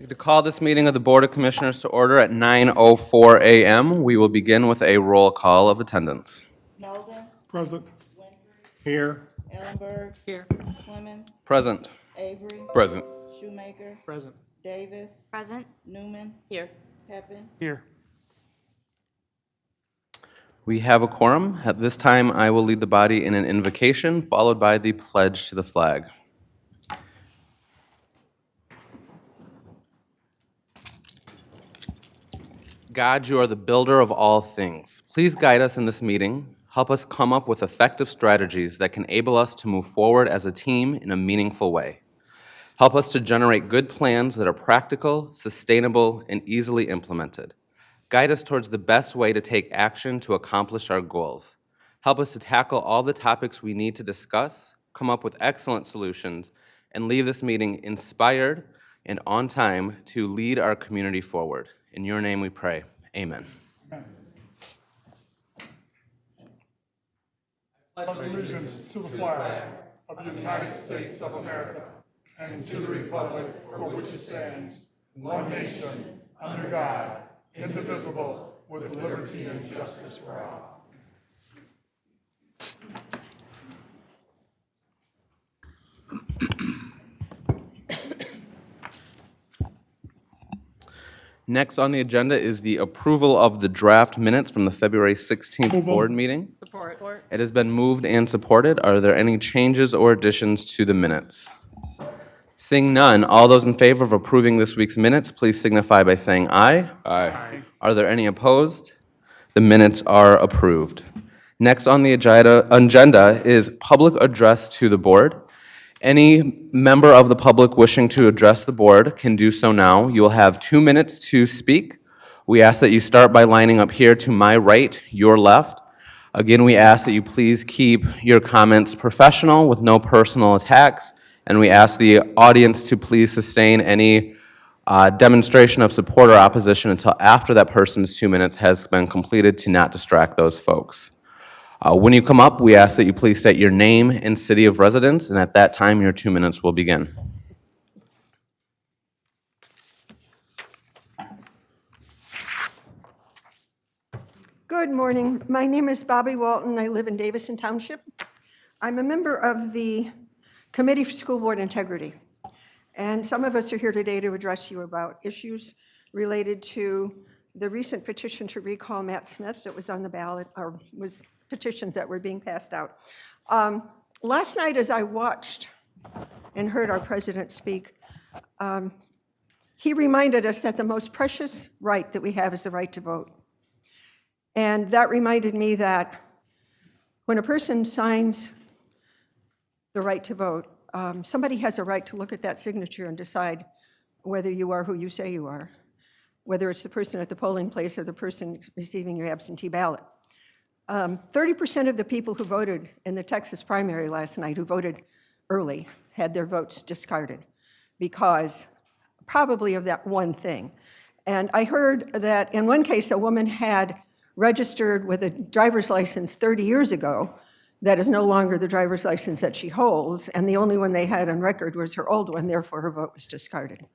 To call this meeting of the Board of Commissioners to order at 9:04 a.m. We will begin with a roll call of attendance. Melvin. Present. Winfrey. Here. Ellenberg. Here. Clemens. Present. Avery. Present. Shoemaker. Present. Davis. Present. Newman. Here. Pepin. Here. We have a quorum. At this time, I will lead the body in an invocation, followed by the pledge to the flag. God, you are the builder of all things. Please guide us in this meeting. Help us come up with effective strategies that can enable us to move forward as a team in a meaningful way. Help us to generate good plans that are practical, sustainable, and easily implemented. Guide us towards the best way to take action to accomplish our goals. Help us to tackle all the topics we need to discuss, come up with excellent solutions, and leave this meeting inspired and on time to lead our community forward. In your name we pray. Amen. I pledge allegiance to the flag of the United States of America and to the republic for which it stands, one nation, under God, indivisible, with liberty and justice for all. Next on the agenda is the approval of the draft minutes from the February 16th board meeting. Support. It has been moved and supported. Are there any changes or additions to the minutes? Seeing none, all those in favor of approving this week's minutes, please signify by saying aye. Aye. Are there any opposed? The minutes are approved. Next on the agenda is public address to the board. Any member of the public wishing to address the board can do so now. You will have 2 minutes to speak. We ask that you start by lining up here to my right, your left. Again, we ask that you please keep your comments professional with no personal attacks, and we ask the audience to please sustain any demonstration of support or opposition until after that person's 2 minutes has been completed to not distract those folks. When you come up, we ask that you please state your name and city of residence, and at that time, your 2 minutes will begin. Good morning. My name is Bobby Walton. I live in Davison Township. I'm a member of the Committee for School Board Integrity, and some of us are here today to address you about issues related to the recent petition to recall Matt Smith that was on the ballot, or was petitions that were being passed out. Last night, as I watched and heard our president speak, he reminded us that the most precious right that we have is the right to vote. And that reminded me that when a person signs the right to vote, somebody has a right to look at that signature and decide whether you are who you say you are, whether it's the person at the polling place or the person receiving your absentee ballot. 30% of the people who voted in the Texas primary last night, who voted early, had their votes discarded because probably of that one thing. And I heard that in one case, a woman had registered with a driver's license 30 years ago that is no longer the driver's license that she holds, and the only one they had on record was her old one, therefore her vote was discarded.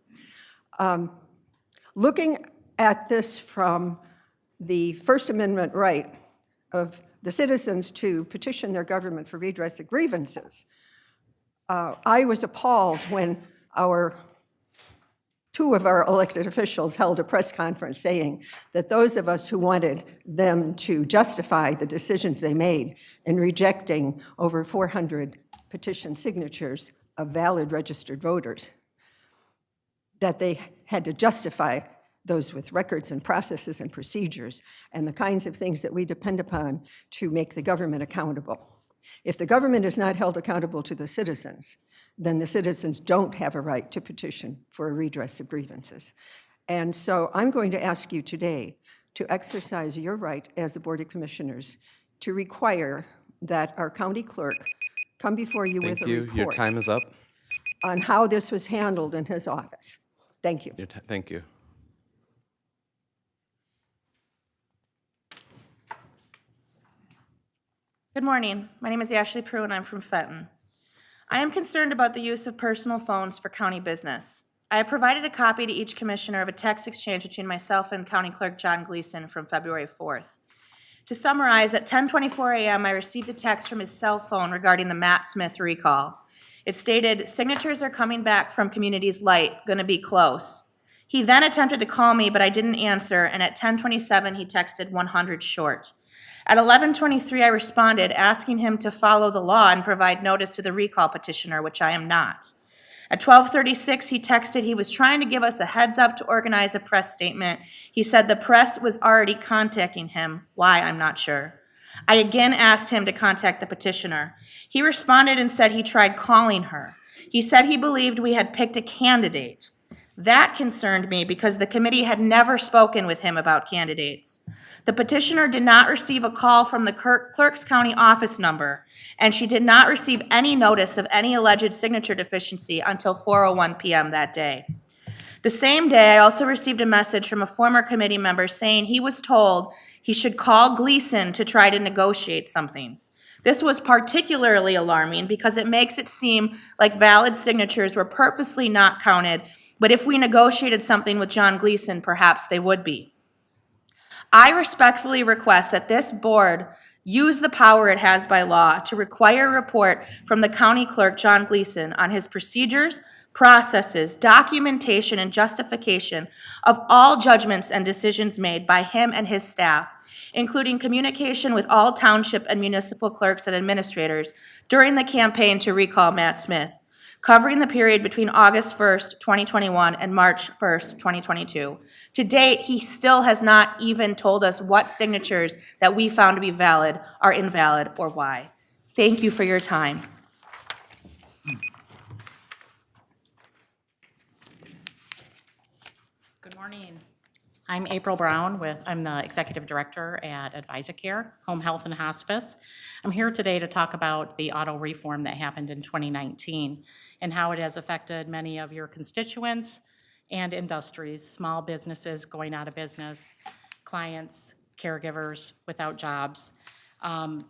Looking at this from the First Amendment right of the citizens to petition their government for redress of grievances, I was appalled when two of our elected officials held a press conference saying that those of us who wanted them to justify the decisions they made in rejecting over 400 petition signatures of valid registered voters, that they had to justify those with records and processes and procedures and the kinds of things that we depend upon to make the government accountable. If the government is not held accountable to the citizens, then the citizens don't have a right to petition for a redress of grievances. And so I'm going to ask you today to exercise your right as the Board of Commissioners to require that our county clerk come before you with a Thank you. Your report time is up. on how this was handled in his office. Thank you. Thank you. Good morning. My name is Ashley Prue, and I'm from Fenton. I am concerned about the use of personal phones for county business. I have provided a copy to each commissioner of a text exchange between myself and County Clerk John Gleason from February 4th. To summarize, at 10:24 a.m., I received a text from his cell phone regarding the Matt Smith recall. It stated, "Signatures are coming back from Communities Light, gonna be close." He then attempted to call me, but I didn't answer, and at 10:27, he texted 100 short. At 11:23, I responded, asking him to follow the law and provide notice to the recall petitioner, which I am not. At 12:36, he texted he was trying to give us a heads up to organize a press statement. He said the press was already contacting him. Why, I'm not sure. I again asked him to contact the petitioner. He responded and said he tried calling her. He said he believed we had picked a candidate. That concerned me because the committee had never spoken with him about candidates. The petitioner did not receive a call from the Clerk's County office number, and she did not receive any notice of any alleged signature deficiency until 4:01 p.m. that day. The same day, I also received a message from a former committee member saying he was told he should call Gleason to try to negotiate something. This was particularly alarming because it makes it seem like valid signatures were purposely not counted, but if we negotiated something with John Gleason, perhaps they would be. I respectfully request that this board use the power it has by law to require a report from the county clerk, John Gleason, on his procedures, processes, documentation, and justification of all judgments and decisions made by him and his staff, including communication with all township and municipal clerks and administrators during the campaign to recall Matt Smith, covering the period between August 1st, 2021 and March 1st, 2022. To date, he still has not even told us what signatures that we found to be valid are invalid or why. Thank you for your time. Good morning. I'm April Brown I'm the Executive Director at AdvisaCare, Home Health and Hospice. I'm here today to talk about the auto reform that happened in 2019 and how it has affected many of your constituents and industries, small businesses going out of business, clients, caregivers without jobs. Over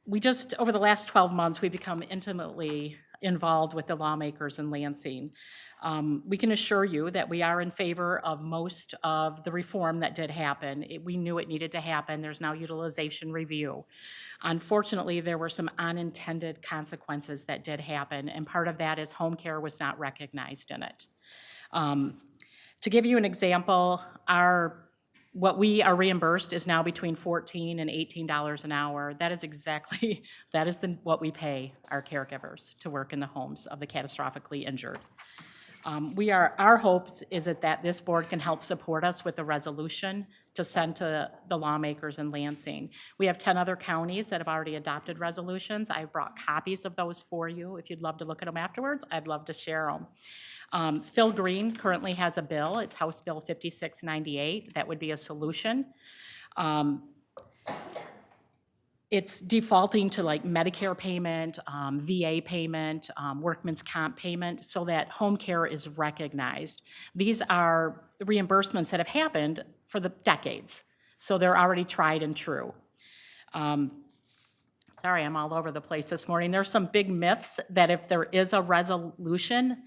the last 12 months, we've become intimately involved with the lawmakers in Lansing. We can assure you that we are in favor of most of the reform that did happen. We knew it needed to happen. There's now utilization review. Unfortunately, there were some unintended consequences that did happen, and part of that is home care was not recognized in it. To give you an example, what we are reimbursed is now between $14 and $18 an hour. That is what we pay our caregivers to work in the homes of the catastrophically injured. Our hopes is that this board can help support us with a resolution to send to the lawmakers in Lansing. We have 10 other counties that have already adopted resolutions. I've brought copies of those for you. If you'd love to look at them afterwards, I'd love to share them. Phil Green currently has a bill. It's House Bill 5698. That would be a solution. It's defaulting to like Medicare payment, VA payment, workman's comp payment, so that home care is recognized. These are reimbursements that have happened for the decades, so they're already tried and true. Sorry, I'm all over the place this morning. There's some big myths that if there is a resolution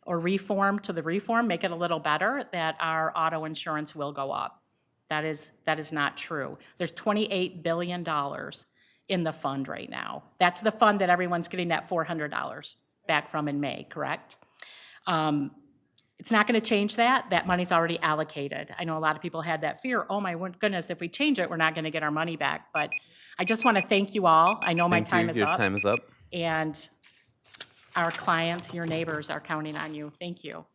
or reform to the reform, make it a little better, that our auto insurance will go up. That is not true. There's $28 billion in the fund right now. That's the fund that everyone's getting that $400 back from in May, correct? It's not going to change that. That money's already allocated. I know a lot of people had that fear, oh my goodness, if we change it, we're not going to get our money back. But I just want to thank you all. I know my time is up. Your time is up. And our clients, your neighbors are counting on you. Thank you.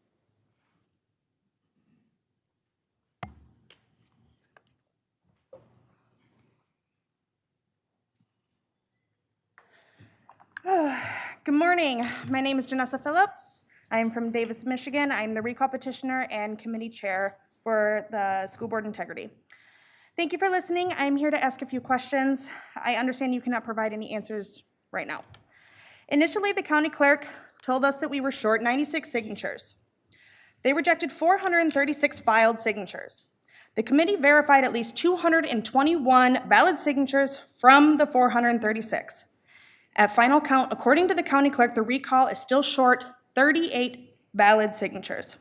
Good morning. My name is Genesee Phillips. I'm from Davis, Michigan. I'm the recall petitioner and committee chair for the School Board Integrity. Thank you for listening. I'm here to ask a few questions. I understand you cannot provide any answers right now. Initially, the county clerk told us that we were short 96 signatures. They rejected 436 filed signatures. The committee verified at least 221 valid signatures from the 436. At final count, according to the county clerk, the recall is still short 38 valid signatures.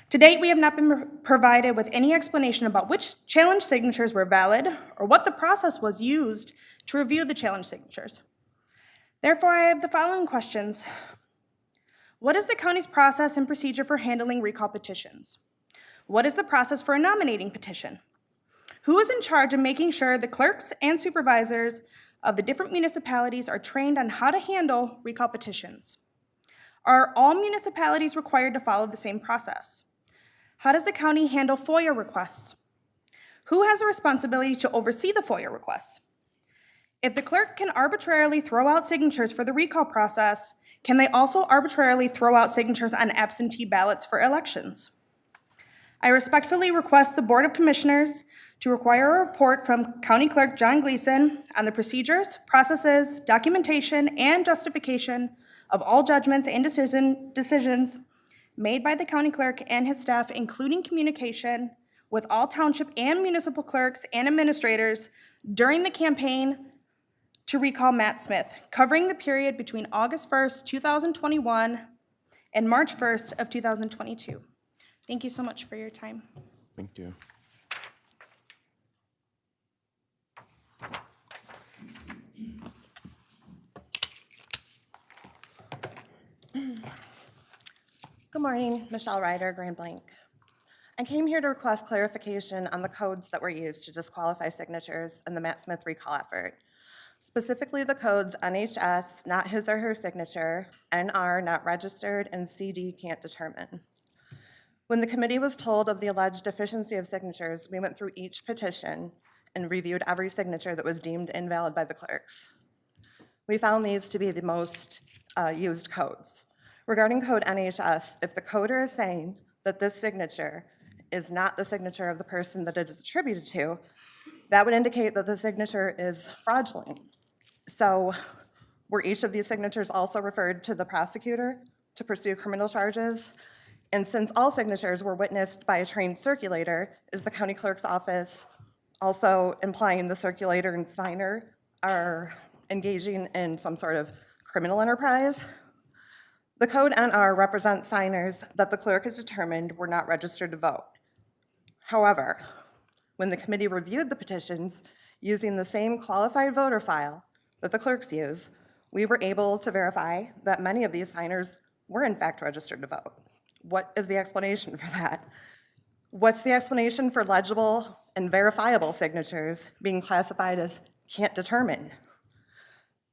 To date, we have not been provided with any explanation about which challenge signatures were valid or what the process was used to review the challenge signatures. Therefore, I have the following questions. What is the county's process and procedure for handling recall petitions? What is the process for a nominating petition? Who is in charge of making sure the clerks and supervisors of the different municipalities are trained on how to handle recall petitions? Are all municipalities required to follow the same process? How does the county handle FOIA requests? Who has a responsibility to oversee the FOIA requests? If the clerk can arbitrarily throw out signatures for the recall process, can they also arbitrarily throw out signatures on absentee ballots for elections? I respectfully request the Board of Commissioners to require a report from County Clerk John Gleason on the procedures, processes, documentation, and justification of all judgments and decisions made by the county clerk and his staff, including communication with all township and municipal clerks and administrators during the campaign to recall Matt Smith, covering the period between August 1st, 2021 and March 1st of 2022. Thank you so much for your time. Thank you. Good morning, Michelle Ryder, Grand Blanc. I came here to request clarification on the codes that were used to disqualify signatures in the Matt Smith recall effort. Specifically the codes NHS, not his or her signature, NR, not registered, and CD, can't determine. When the committee was told of the alleged deficiency of signatures, we went through each petition and reviewed every signature that was deemed invalid by the clerks. We found these to be the most used codes. Regarding code NHS, if the coder is saying that this signature is not the signature of the person that it is attributed to, that would indicate that the signature is fraudulent. So were each of these signatures also referred to the prosecutor to pursue criminal charges? And since all signatures were witnessed by a trained circulator, is the county clerk's office also implying the circulator and signer are engaging in some sort of criminal enterprise? The code NR represents signers that the clerk has determined were not registered to vote. However, when the committee reviewed the petitions using the same qualified voter file that the clerks use, we were able to verify that many of these signers were in fact registered to vote. What is the explanation for that? What's the explanation for legible and verifiable signatures being classified as can't determine?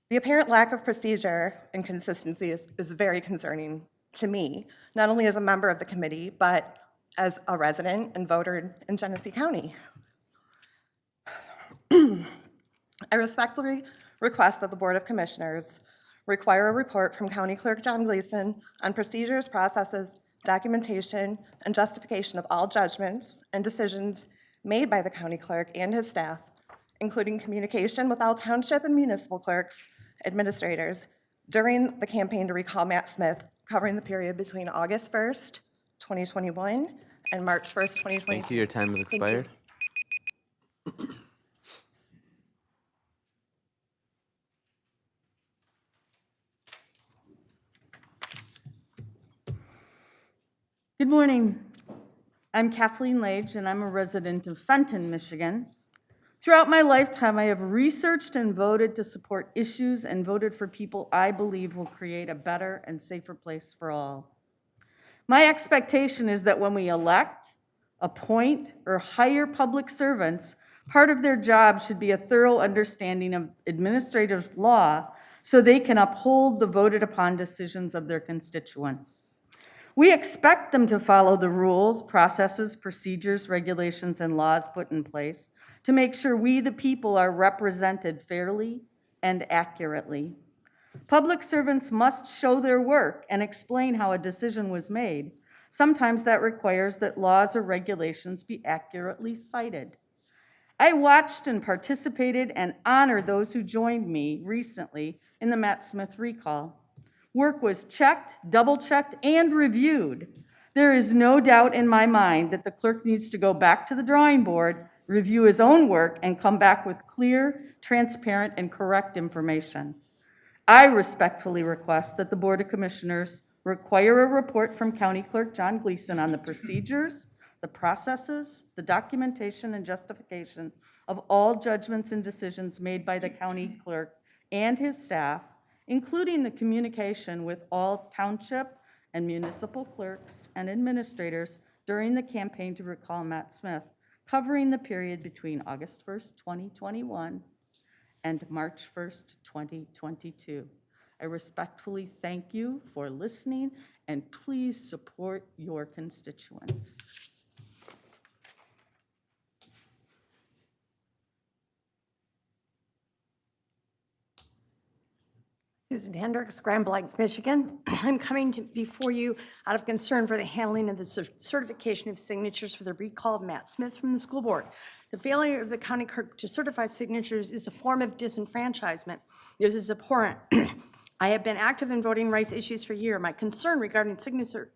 The apparent lack of procedure and consistency is very concerning to me, not only as a member of the committee, but as a resident and voter in Genesee County. I respectfully request that the Board of Commissioners require a report from County Clerk John Gleason on procedures, processes, documentation, and justification of all judgments and decisions made by the county clerk and his staff, including communication with all township and municipal clerks, administrators, during the campaign to recall Matt Smith, covering the period between August 1st, 2021 and March 1st, 2022. Thank you. Your time has expired. Good morning. I'm Kathleen Lage, and I'm a resident of Fenton, Michigan. Throughout my lifetime, I have researched and voted to support issues and voted for people I believe will create a better and safer place for all. My expectation is that when we elect, appoint, or hire public servants, part of their job should be a thorough understanding of administrative law so they can uphold the voted upon decisions of their constituents. We expect them to follow the rules, processes, procedures, regulations, and laws put in place to make sure we, the people, are represented fairly and accurately. Public servants must show their work and explain how a decision was made. Sometimes that requires that laws or regulations be accurately cited. I watched and participated and honored those who joined me recently in the Matt Smith recall. Work was checked, double-checked, and reviewed. There is no doubt in my mind that the clerk needs to go back to the drawing board, review his own work, and come back with clear, transparent, and correct information. I respectfully request that the Board of Commissioners require a report from County Clerk John Gleason on the procedures, the processes, the documentation, and justification of all judgments and decisions made by the county clerk and his staff, including the communication with all township and municipal clerks and administrators during the campaign to recall Matt Smith, covering the period between August 1st, 2021 and March 1st, 2022. I respectfully thank you for listening, and please support your constituents. Susan Hendricks, Grand Blanc, Michigan. I'm coming before you out of concern for the handling of the certification of signatures for the recall of Matt Smith from the school board. The failure of the county clerk to certify signatures is a form of disenfranchisement. This is abhorrent. I have been active in voting rights issues for a year. My concern regarding signature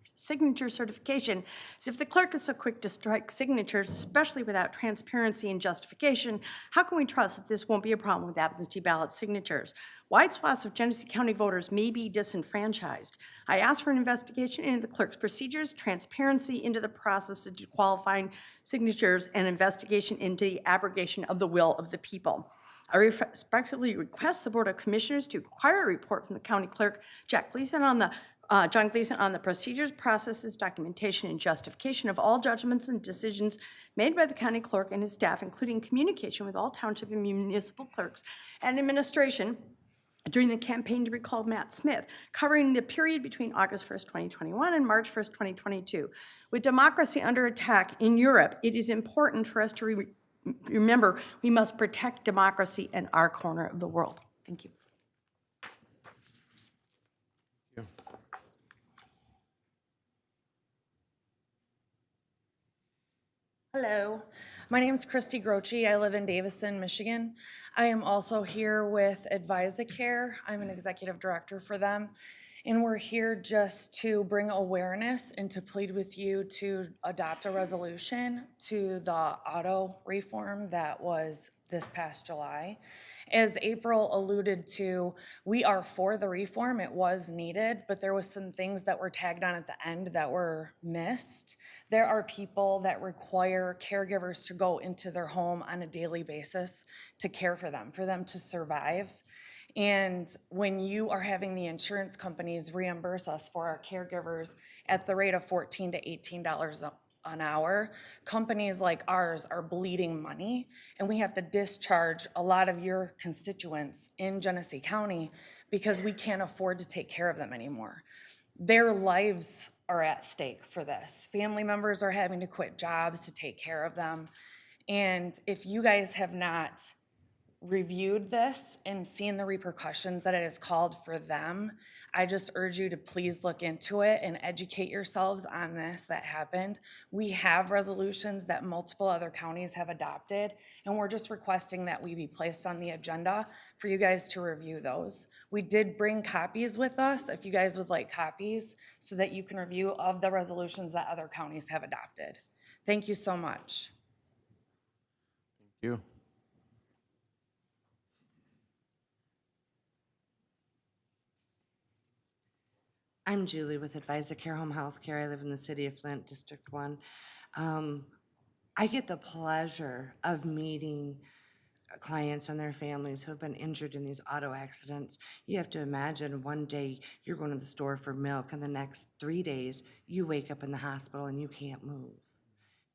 certification is if the clerk is so quick to strike signatures, especially without transparency and justification, how can we trust that this won't be a problem with absentee ballot signatures? Wide swaths of Genesee County voters may be disenfranchised. I ask for an investigation into the clerk's procedures, transparency into the process of qualifying signatures, and investigation into the abrogation of the will of the people. I respectfully request the Board of Commissioners to require a report from the county clerk, John Gleason, on the procedures, processes, documentation, and justification of all judgments and decisions made by the county clerk and his staff, including communication with all township and municipal clerks and administration during the campaign to recall Matt Smith, covering the period between August 1st, 2021 and March 1st, 2022. With democracy under attack in Europe, it is important for us to remember we must protect democracy in our corner of the world. Thank you. Hello, my name is Christy Groce. I live in Davison, Michigan. I am also here with Advisacare. I'm an executive director for them. And we're here just to bring awareness and to plead with you to adopt a resolution to the auto reform that was this past July. As April alluded to, we are for the reform. It was needed, but there was some things that were tagged on at the end that were missed. There are people that require caregivers to go into their home on a daily basis to care for them to survive. And when you are having the insurance companies reimburse us for our caregivers at the rate of $14 to $18 an hour, companies like ours are bleeding money, and we have to discharge a lot of your constituents in Genesee County because we can't afford to take care of them anymore. Their lives are at stake for this. Family members are having to quit jobs to take care of them. And if you guys have not reviewed this and seen the repercussions that it has called for them, I just urge you to please look into it and educate yourselves on this that happened. We have resolutions that multiple other counties have adopted, and we're just requesting that we be placed on the agenda for you guys to review those. We did bring copies with us if you guys would like copies so that you can review of the resolutions that other counties have adopted. Thank you so much. Thank you. I'm Julie with Advisacare Home Health Care. I live in the city of Flint, District 1. I get the pleasure of meeting clients and their families who have been injured in these auto accidents. You have to imagine one day you're going to the store for milk, and the next 3 days you wake up in the hospital and you can't move.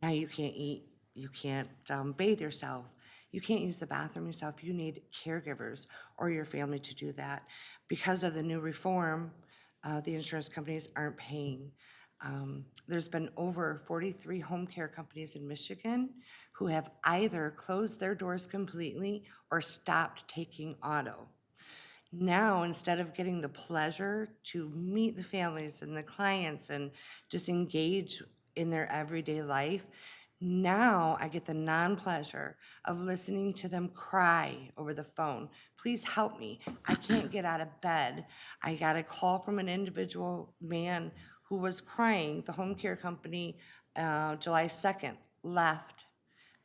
Now you can't eat, you can't bathe yourself, you can't use the bathroom yourself. You need caregivers or your family to do that. Because of the new reform, the insurance companies aren't paying. There's been over 43 home care companies in Michigan who have either closed their doors completely or stopped taking auto. Now, instead of getting the pleasure to meet the families and the clients and just engage in their everyday life, now I get the non-pleasure of listening to them cry over the phone. Please help me. I can't get out of bed. I got a call from an individual man who was crying. The home care company, July 2nd, left,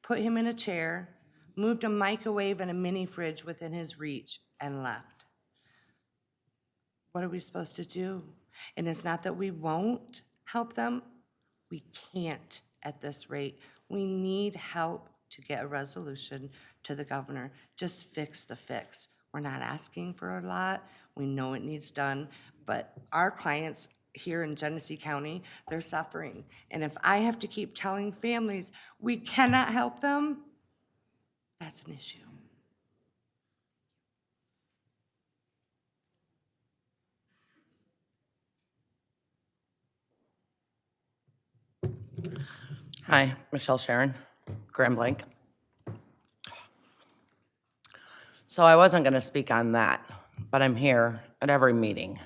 put him in a chair, moved a microwave and a mini fridge within his reach, and left. What are we supposed to do? And it's not that we won't help them. We can't at this rate. We need help to get a resolution to the governor. Just fix the fix. We're not asking for a lot. We know it needs done, but our clients here in Genesee County, they're suffering. And if I have to keep telling families we cannot help them, that's an issue. Hi, Michelle Sharon, Grand Blanc. So I wasn't going to speak on that, but I'm here at every meeting,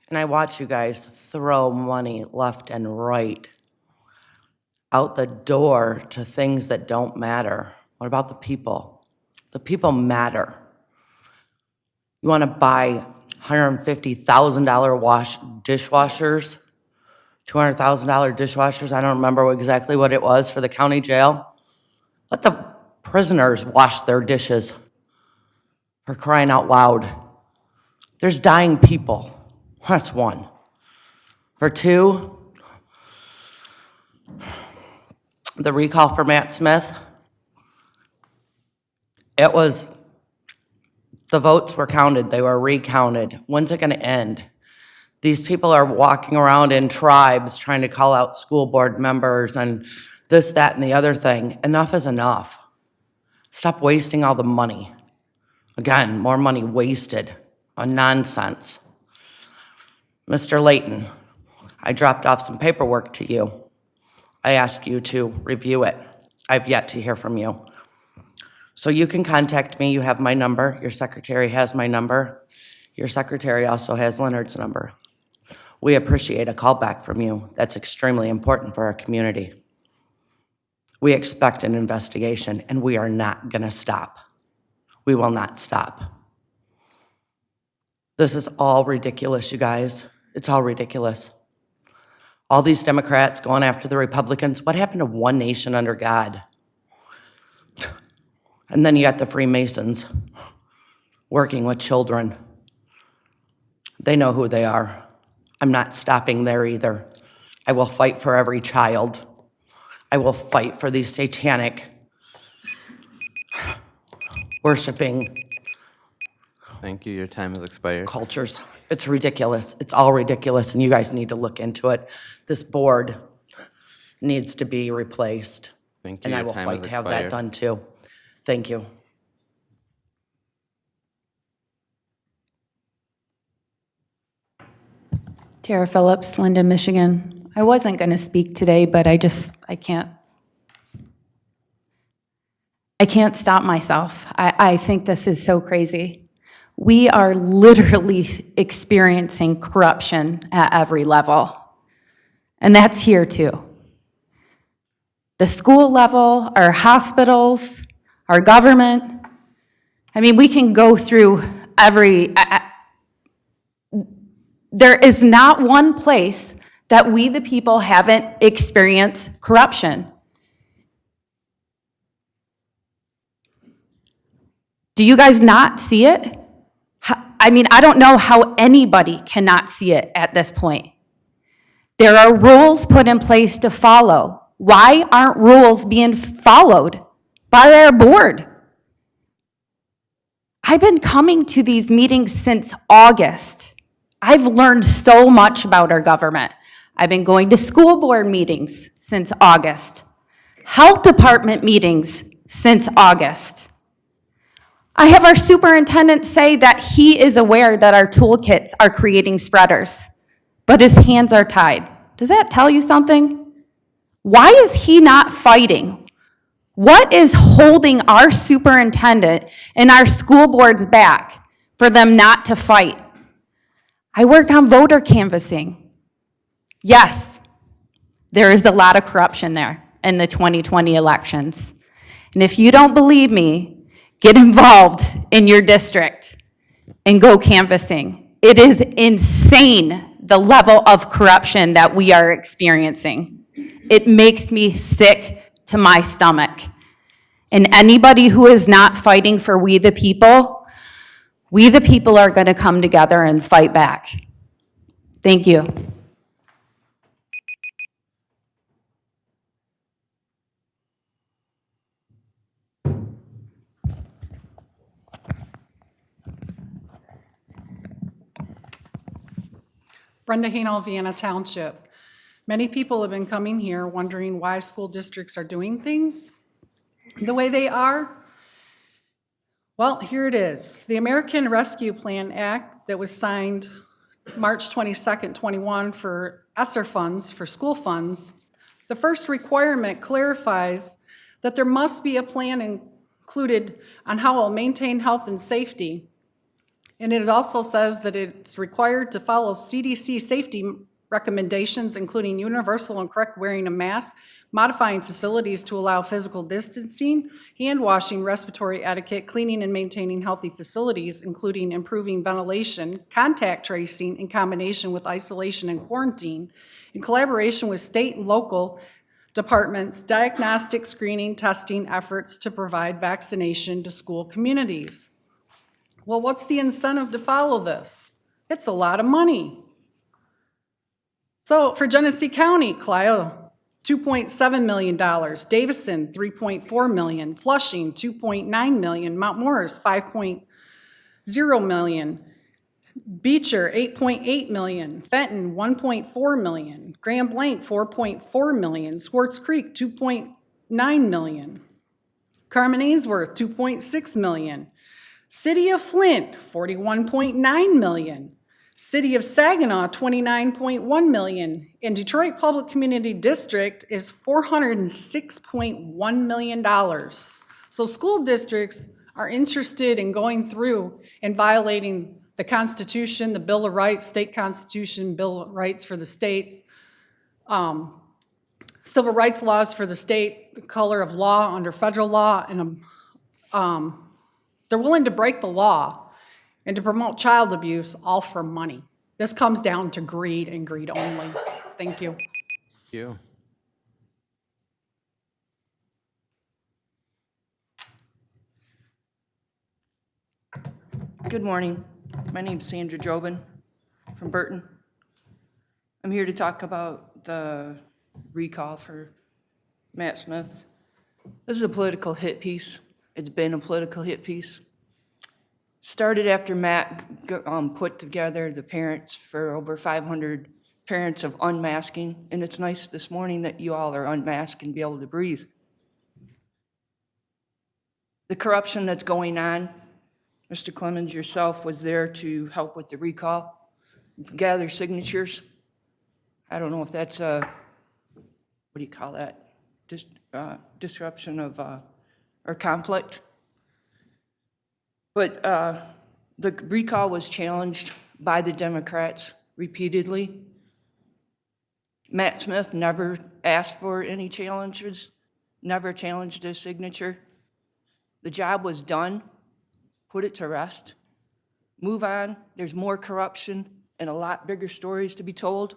and I watch you guys throw money left and right out the door to things that don't matter. What about the people? The people matter. You want to buy $150,000 dishwashers? $200,000 dishwashers, I don't remember exactly what it was for the county jail. Let the prisoners wash their dishes, for crying out loud. There's dying people, that's one. For two, the recall for Matt Smith, the votes were counted, they were recounted. When's it gonna end? These people are walking around in tribes trying to call out school board members and this, that, and the other thing. Enough is enough. Stop wasting all the money. Again, more money wasted on nonsense. Mr. Layton, I dropped off some paperwork to you. I asked you to review it. I've yet to hear from you. So you can contact me. You have my number. Your secretary has my number. Your secretary also has Leonard's number. We appreciate a call back from you. That's extremely important for our community. We expect an investigation, and we are not going to stop. We will not stop. This is all ridiculous, you guys. It's all ridiculous. All these Democrats going after the Republicans. What happened to one nation under God? And then you got the Freemasons working with children. They know who they are. I'm not stopping there either. I will fight for every child. I will fight for these satanic worshiping Thank you. Your time has expired. cultures. It's ridiculous. It's all ridiculous, and you guys need to look into it. This board needs to be replaced. Thank you. And I Your will time fight has to have that expired. done too. Thank you. Tara Phillips, Linden, Michigan. I wasn't going to speak today, but I can't stop myself. I think this is so crazy. We are literally experiencing corruption at every level, and that's here too. The school level, our hospitals, our government. I mean, we can go through every, there is not one place that we the people haven't experienced corruption. Do you guys not see it? I mean, I don't know how anybody cannot see it at this point. There are rules put in place to follow. Why aren't rules being followed by our board? I've been coming to these meetings since August. I've learned so much about our government. I've been going to school board meetings since August, health department meetings since August. I have our superintendent say that he is aware that our toolkits are creating spreaders, but his hands are tied. Does that tell you something? Why is he not fighting? What is holding our superintendent and our school boards back for them not to fight? I work on voter canvassing. Yes, there is a lot of corruption there in the 2020 elections. And if you don't believe me, get involved in your district and go canvassing. It is insane, the level of corruption that we are experiencing. It makes me sick to my stomach. And anybody who is not fighting for we the people, We, the people, are going to come together and fight back. Thank you. Brenda Haenel, Vienna Township. Many people have been coming here wondering why school districts are doing things the way they are. Well, here it is. The American Rescue Plan Act that was signed March 22nd, 21 for ESSER funds, for school funds. The first requirement clarifies that there must be a plan included on how it will maintain health and safety. And it also says that it's required to follow CDC safety recommendations, including universal and correct wearing of masks, modifying facilities to allow physical distancing, hand washing, respiratory etiquette, cleaning and maintaining healthy facilities, including improving ventilation, contact tracing in combination with isolation and quarantine, in collaboration with state and local departments, diagnostic, screening, testing efforts to provide vaccination to school communities. Well, what's the incentive to follow this? It's a lot of money. So for Genesee County, Clio, $2.7 million, Davison, $3.4 million, Flushing, $2.9 million, Mount Morris, $5.0 million, Beecher, $8.8 million, Fenton, $1.4 million, Grand Blanc, $4.4 million, Swartz Creek, $2.9 million, Carmen Ainsworth, $2.6 million, City of Flint, $41.9 million, City of Saginaw, $29.1 million, and Detroit Public Community District is $406.1 million. So school districts are interested in going through and violating the Constitution, the Bill of Rights, state constitution, Bill of Rights for the states, civil rights laws for the state, the color of law under federal law, and they're willing to break the law and to promote child abuse, all for money. This comes down to greed and greed only. Thank you. Thank you. Good morning. My name's Sandra Jobin from Burton. I'm here to talk about the recall for Matt Smith. This is a political hit piece. It's been a political hit piece. Started after Matt put together the parents for over 500 parents of unmasking, and it's nice this morning that you all are unmasked and be able to breathe. The corruption that's going on, Mr. Clemens, yourself was there to help with the recall, gather signatures. I don't know if that's what do you call that? Disruption of, or conflict. But the recall was challenged by the Democrats repeatedly. Matt Smith never asked for any challenges, never challenged his signature. The job was done. Put it to rest. Move on. There's more corruption and a lot bigger stories to be told.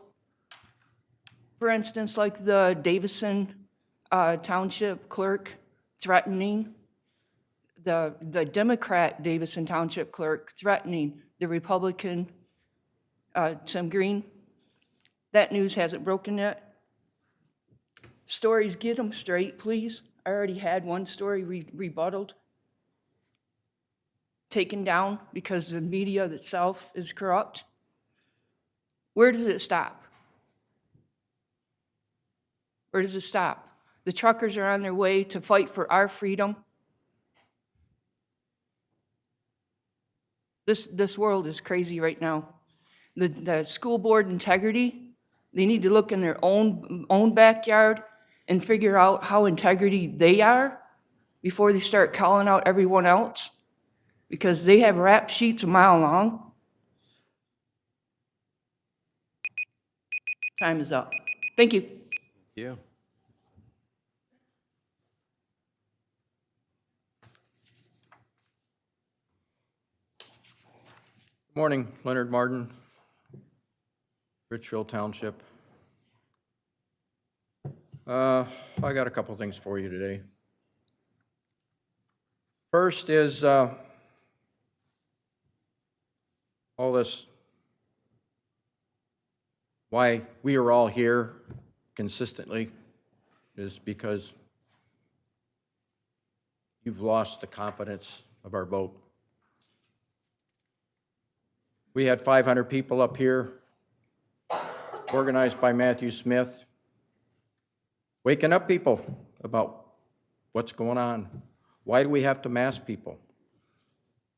For instance, like the Davison Township clerk threatening the Democrat Davison Township clerk threatening the Republican Tim Green. That news hasn't broken yet. Stories, get them straight, please. I already had one story rebutted, taken down because the media itself is corrupt. Where does it stop? Where does it stop? The truckers are on their way to fight for our freedom. This world is crazy right now. The school board integrity, they need to look in their own backyard and figure out how integrity they are before they start calling out everyone else, because they have rap sheets a mile long. Time is up. Thank you. Thank you. Morning, Leonard Martin, Richfield Township. I got a couple things for you today. First is all this, why we are all here consistently is because you've lost the confidence of our vote. We had 500 people up here, organized by Matthew Smith, waking up people about what's going on. Why do we have to mask people?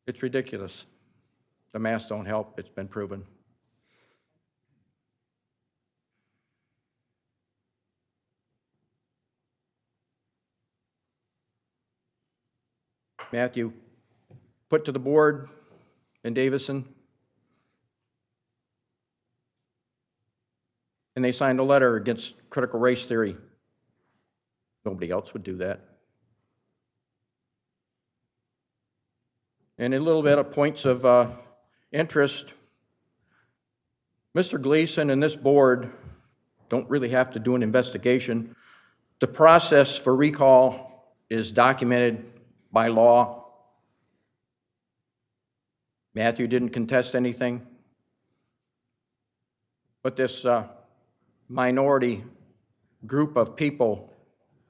It's ridiculous. The masks don't help, it's been proven. Matthew put to the board in Davison, and they signed a letter against critical race theory. Nobody else would do that. And a little bit of points of interest. Mr. Gleason and this board don't really have to do an investigation. The process for recall is documented by law. Matthew didn't contest anything, but this minority group of people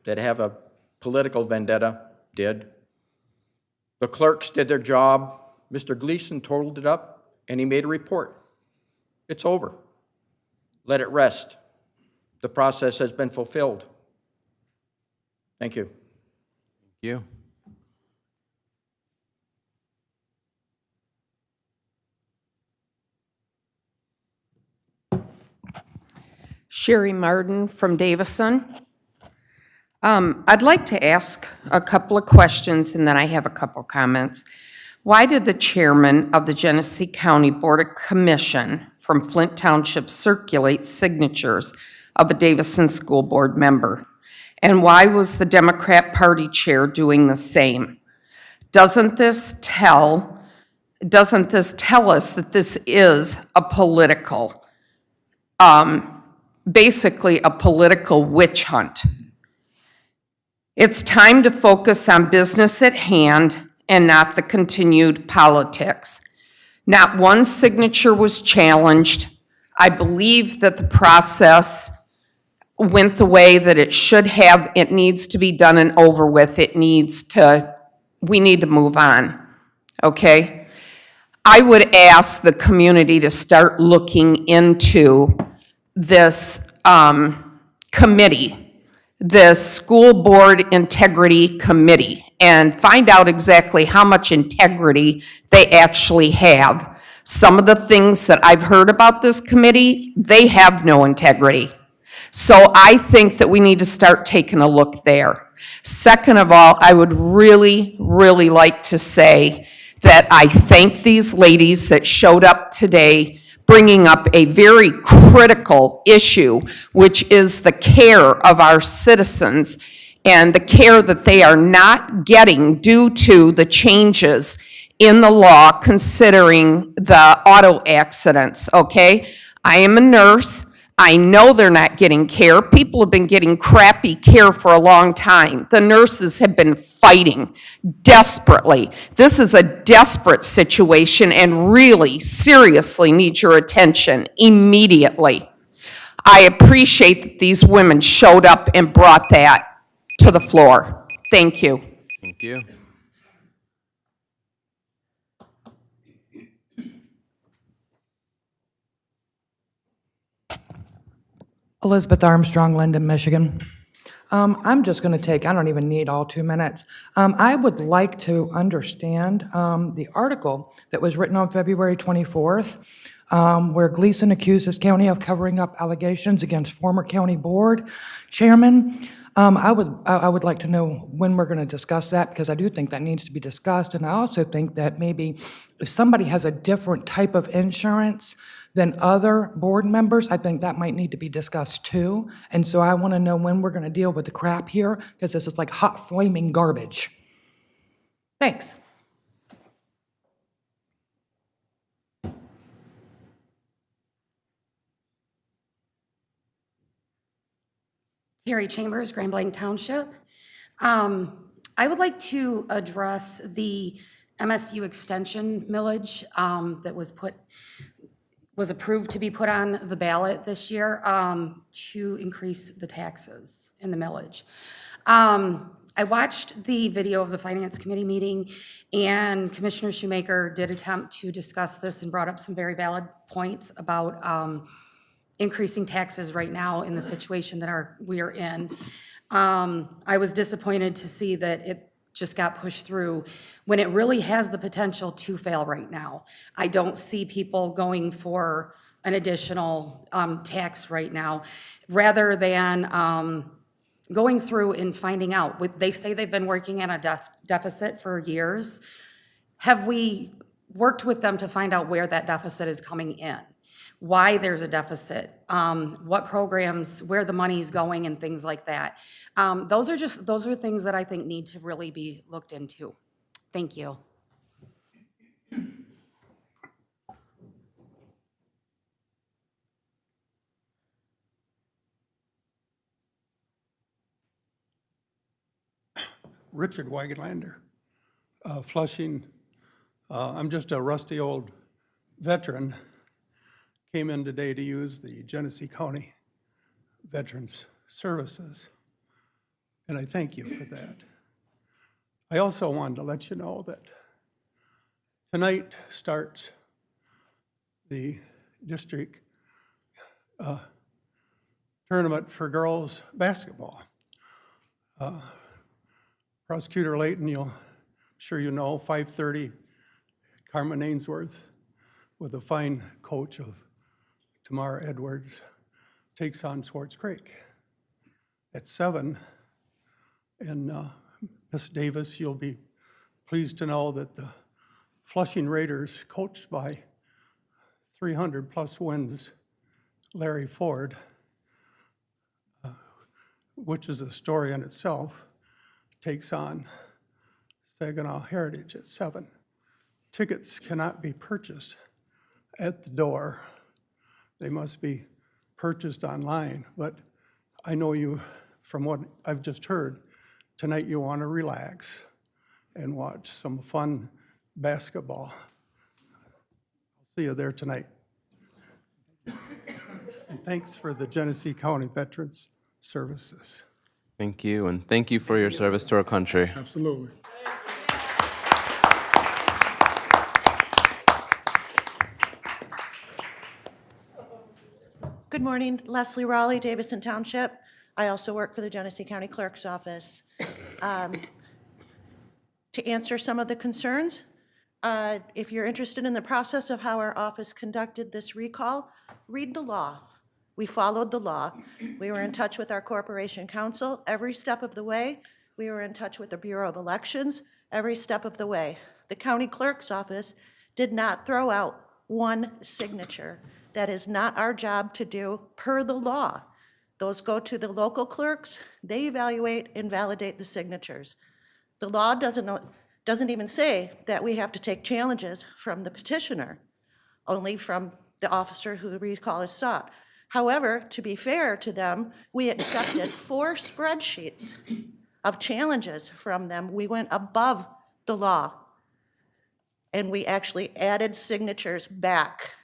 that have a political vendetta did. The clerks did their job. Mr. Gleason totaled it up, and he made a report. It's over. Let it rest. The process has been fulfilled. Thank you. Thank you. Sherry Martin from Davison. I'd like to ask a couple of questions, and then I have a couple comments. Why did the chairman of the Genesee County Board of Commission from Flint Township circulate signatures of a Davison School Board member? And why was the Democrat Party chair doing the same? Doesn't this tell us that this is a political, basically a political witch hunt? It's time to focus on business at hand and not the continued politics. Not one signature was challenged. I believe that the process went the way that it should have. It needs to be done and over with. We need to move on, okay? I would ask the community to start looking into this committee, the School Board Integrity Committee, and find out exactly how much integrity they actually have. Some of the things that I've heard about this committee, they have no integrity. So I think that we need to start taking a look there. Second of all, I would really, really like to say that I thank these ladies that showed up today bringing up a very critical issue, which is the care of our citizens and the care that they are not getting due to the changes in the law considering the auto accidents, okay? I am a nurse. I know they're not getting care. People have been getting crappy care for a long time. The nurses have been fighting desperately. This is a desperate situation and really seriously needs your attention immediately. I appreciate that these women showed up and brought that to the floor. Thank you. Thank you. Elizabeth Armstrong, Linden, Michigan. I'm just going to take, I don't even need all 2 minutes. I would like to understand the article that was written on February 24th, where Gleason accuses county of covering up allegations against former county board chairman. I would like to know when we're going to discuss that, because I do think that needs to be discussed. And I also think that maybe if somebody has a different type of insurance than other board members, I think that might need to be discussed too. And so I want to know when we're going to deal with the crap here, because this is like hot flaming garbage. Thanks. Terry Chambers, Grand Blanc Township. I would like to address the MSU Extension Millage that was approved to be put on the ballot this year to increase the taxes in the millage. I watched the video of the Finance Committee meeting, and Commissioner Shoemaker did attempt to discuss this and brought up some very valid points about increasing taxes right now in the situation that we are in. I was disappointed to see that it just got pushed through when it really has the potential to fail right now. I don't see people going for an additional tax right now, rather than going through and finding out. They say they've been working at a deficit for years. Have we worked with them to find out where that deficit is coming in? Why there's a deficit, what programs, where the money's going, and things like that. Those are things that I think need to really be looked into. Thank you. Richard Wagenlander, Flushing. I'm just a rusty old veteran. Came in today to use the Genesee County Veterans Services, and I thank you for that. I also wanted to let you know that tonight starts the district tournament for girls basketball. Prosecutor Layton, I'm sure you know, 5:30, Carmen Ainsworth, with a fine coach of Tamara Edwards, takes on Swartz Creek. At 7, and Miss Davis, you'll be pleased to know that the Flushing Raiders, coached by 300-plus wins Larry Ford, which is a story in itself, takes on Saginaw Heritage at 7. Tickets cannot be purchased at the door. They must be purchased online, but I know you, from what I've just heard, tonight you want to relax and watch some fun basketball. I'll see you there tonight. And thanks for the Genesee County Veterans Services. Thank you, and thank you for your service to our country. Absolutely. Good morning, Leslie Raleigh, Davison Township. I also work for the Genesee County Clerk's Office. To answer some of the concerns, if you're interested in the process of how our office conducted this recall, read the law. We followed the law. We were in touch with our corporation counsel every step of the way. We were in touch with the Bureau of Elections every step of the way. The county clerk's office did not throw out one signature. That is not our job to do per the law. Those go to the local clerks. They evaluate and validate the signatures. The law doesn't even say that we have to take challenges from the petitioner, only from the officer who the recall is sought. However, to be fair to them, we accepted 4 spreadsheets of challenges from them. We went above the law, and we actually added signatures back,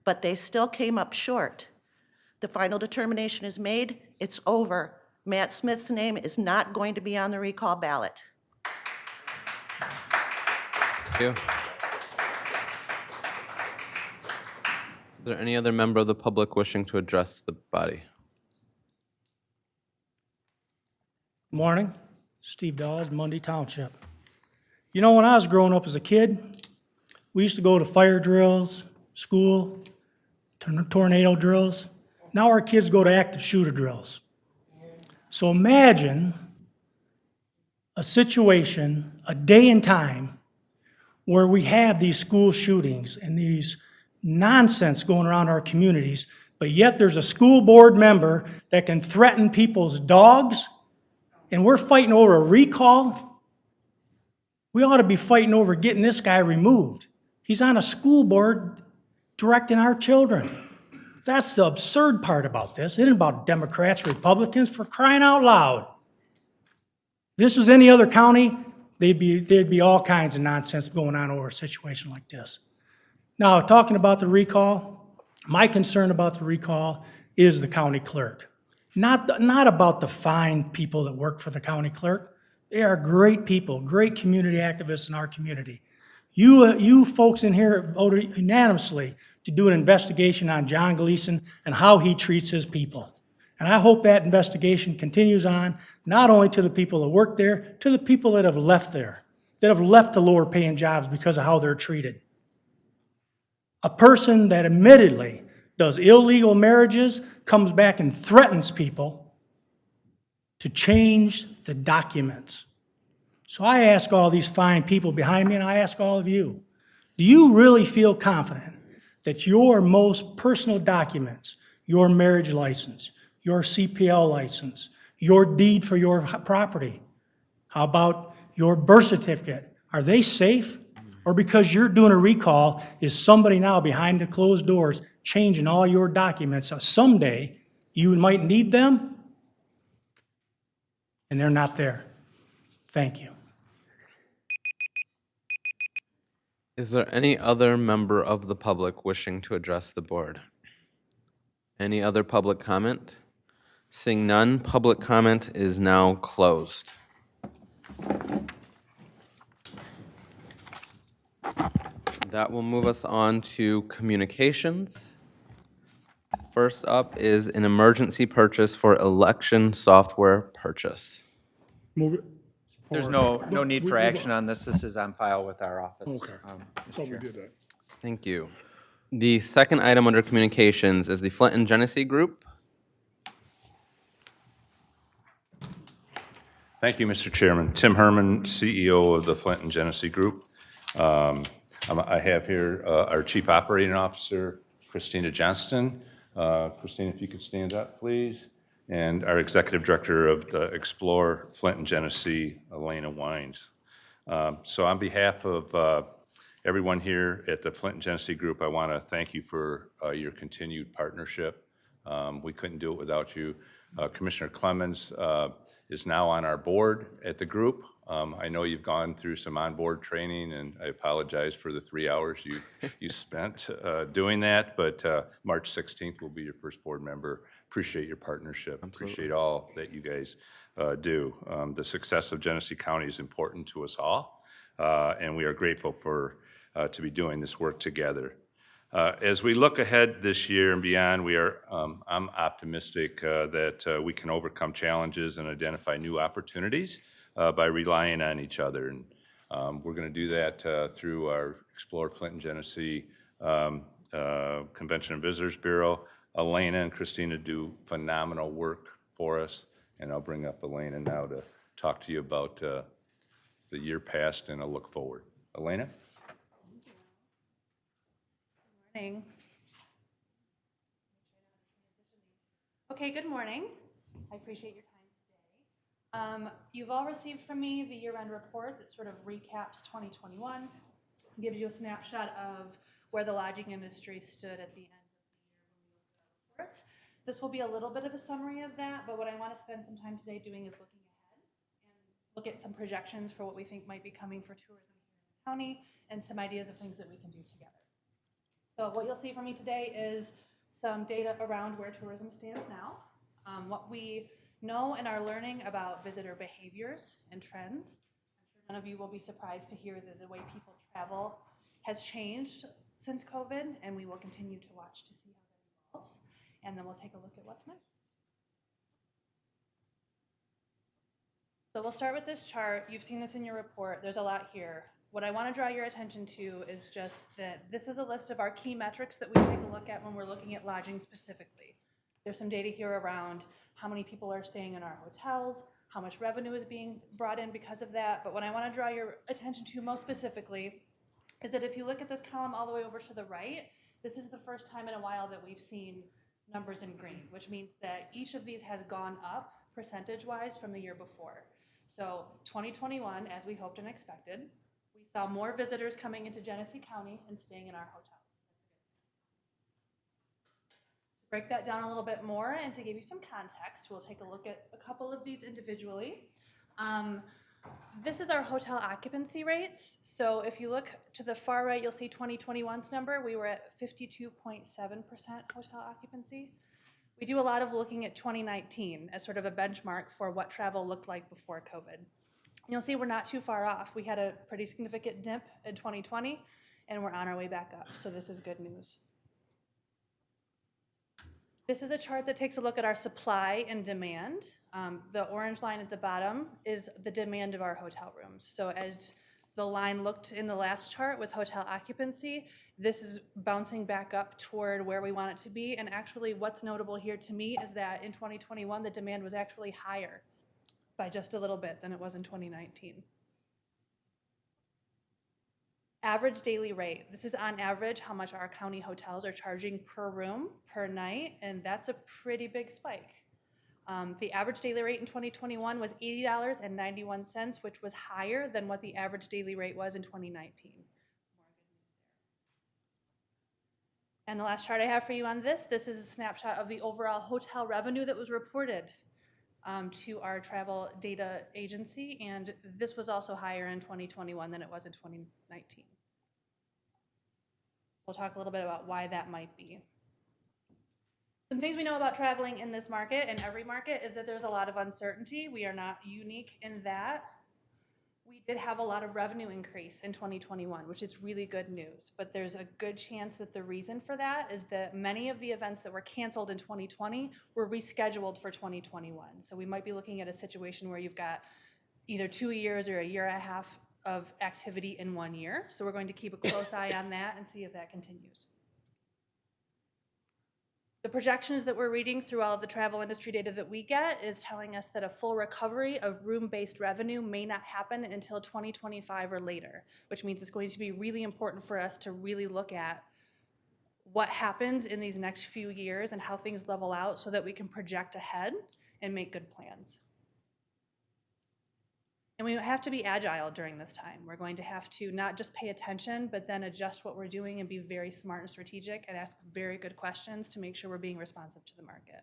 but they still came up short. The final determination is made. It's over. Matt Smith's name is not going to be on the recall ballot. Thank you. Is there any other member of the public wishing to address the body? Morning, Steve Dawes, Mundy Township. You know, when I was growing up as a kid, we used to go to fire drills, school, tornado drills. Now our kids go to active shooter drills. So imagine a situation, a day and time, where we have these school shootings and these nonsense going around our communities, but yet there's a school board member that can threaten people's dogs, and we're fighting over a recall. We ought to be fighting over getting this guy removed. He's on a school board directing our children. That's the absurd part about this. It isn't about Democrats, Republicans, for crying out loud. If this was any other county, there'd be all kinds of nonsense going on over a situation like this. Now, talking about the recall, my concern about the recall is the county clerk. Not about the fine people that work for the county clerk. They are great people, great community activists in our community. You folks in here voted unanimously to do an investigation on John Gleason and how he treats his people. And I hope that investigation continues on, not only to the people that work there, to the people that have left there, that have left the lower paying jobs because of how they're treated. A person that admittedly does illegal marriages comes back and threatens people to change the documents. So I ask all these fine people behind me, and I ask all of you, do you really feel confident that your most personal documents, your marriage license, your CPL license, your deed for your property, how about your birth certificate, are they safe? Or because you're doing a recall, is somebody now behind the closed doors changing all your documents so someday you might need them and they're not there? Thank you. Is there any other member of the public wishing to address the board? Any other public comment? Seeing none, public comment is now closed. That will move us on to communications. First up is an emergency purchase for election software purchase. Move it. There's no need for action on this. This is on file with our office. Okay. Mr. Thought we Chair. did that. Thank you. The second item under communications is the Flint and Genesee Group. Thank you, Mr. Chairman. Tim Herman, CEO of the Flint and Genesee Group. I have here our Chief Operating Officer, Christina Johnston. Christina, if you could stand up, please. And our Executive Director of the Explore Flint and Genesee, Elena Wines. So on behalf of everyone here at the Flint and Genesee Group, I want to thank you for your continued partnership. We couldn't do it without you. Commissioner Clemens is now on our board at the group. I know you've gone through some onboard training, and I apologize for the 3 hours you spent doing that, but March 16th will be your first board member. Appreciate your partnership. Appreciate all that you guys do. The success of Genesee County is important to us all, and we are grateful to be doing this work together. As we look ahead this year and beyond, I'm optimistic that we can overcome challenges and identify new opportunities by relying on each other. And we're going to do that through our Explore Flint and Genesee Convention and Visitors Bureau. Elena and Christina do phenomenal work for us, and I'll bring up Elena now to talk to you about the year past and a look forward. Elena? Morning. Okay, good morning. I appreciate your time today. You've all received from me the year-end report that sort of recaps 2021, gives you a snapshot of where the lodging industry stood at the end of the year when we looked at our reports. This will be a little bit of a summary of that, but what I want to spend some time today doing is looking ahead and look at some projections for what we think might be coming for tourism here in the county and some ideas of things that we can do together. So what you'll see from me today is some data around where tourism stands now, what we know and are learning about visitor behaviors and trends. I'm sure none of you will be surprised to hear that the way people travel has changed since COVID, and we will continue to watch to see how that evolves. And then we'll take a look at what's next. So we'll start with this chart. You've seen this in your report. There's a lot here. What I want to draw your attention to is just that this is a list of our key metrics that we take a look at when we're looking at lodging specifically. There's some data here around how many people are staying in our hotels, how much revenue is being brought in because of that. But what I want to draw your attention to most specifically is that if you look at this column all the way over to the right, this is the first time in a while that we've seen numbers in green, which means that each of these has gone up percentage-wise from the year before. So 2021, as we hoped and expected, we saw more visitors coming into Genesee County and staying in our hotels. To break that down a little bit more and to give you some context, we'll take a look at a couple of these individually. This is our hotel occupancy rates. So if you look to the far right, you'll see 2021's number. We were at 52.7% hotel occupancy. We do a lot of looking at 2019 as sort of a benchmark for what travel looked like before COVID. You'll see we're not too far off. We had a pretty significant dip in 2020, and we're on our way back up. So this is good news. This is a chart that takes a look at our supply and demand. The orange line at the bottom is the demand of our hotel rooms. So as the line looked in the last chart with hotel occupancy, this is bouncing back up toward where we want it to be. And actually what's notable here to me is that in 2021, the demand was actually higher by just a little bit than it was in 2019. Average daily rate. This is on average how much our county hotels are charging per room, per night, and that's a pretty big spike. The average daily rate in 2021 was $80.91, which was higher than what the average daily rate was in 2019. And the last chart I have for you on this is a snapshot of the overall hotel revenue that was reported to our travel data agency, and this was also higher in 2021 than it was in 2019. We'll talk a little bit about why that might be. Some things we know about traveling in this market and every market is that there's a lot of uncertainty. We are not unique in that. We did have a lot of revenue increase in 2021, which is really good news, but there's a good chance that the reason for that is that many of the events that were canceled in 2020 were rescheduled for 2021. So we might be looking at a situation where you've got either 2 years or a year and a half of activity in 1 year. So we're going to keep a close eye on that and see if that continues. The projections that we're reading through all of the travel industry data that we get is telling us that a full recovery of room-based revenue may not happen until 2025 or later, which means it's going to be really important for us to really look at what happens in these next few years and how things level out so that we can project ahead and make good plans. And we have to be agile during this time. We're going to have to not just pay attention, but then adjust what we're doing and be very smart and strategic and ask very good questions to make sure we're being responsive to the market.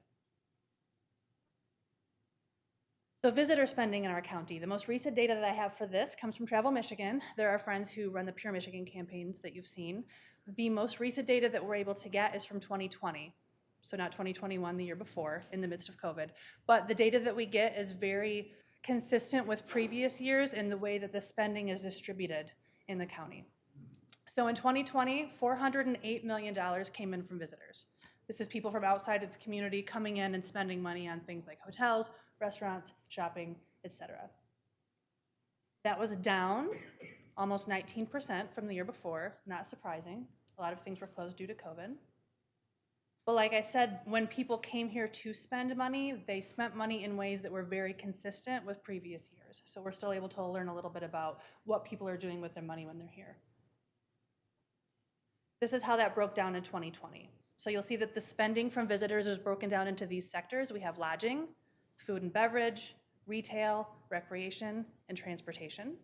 So visitor spending in our county. The most recent data that I have for this comes from Travel Michigan. They're our friends who run the Pure Michigan campaigns that you've seen. The most recent data that we're able to get is from 2020. So not 2021, the year before, in the midst of COVID. But the data that we get is very consistent with previous years in the way that the spending is distributed in the county. So in 2020, $408 million came in from visitors. This is people from outside of the community coming in and spending money on things like hotels, restaurants, shopping, etc. That was down almost 19% from the year before, not surprising. A lot of things were closed due to COVID. But like I said, when people came here to spend money, they spent money in ways that were very consistent with previous years. So we're still able to learn a little bit about what people are doing with their money when they're here. This is how that broke down in 2020. So you'll see that the spending from visitors is broken down into these sectors. We have lodging, food and beverage, retail, recreation, and transportation.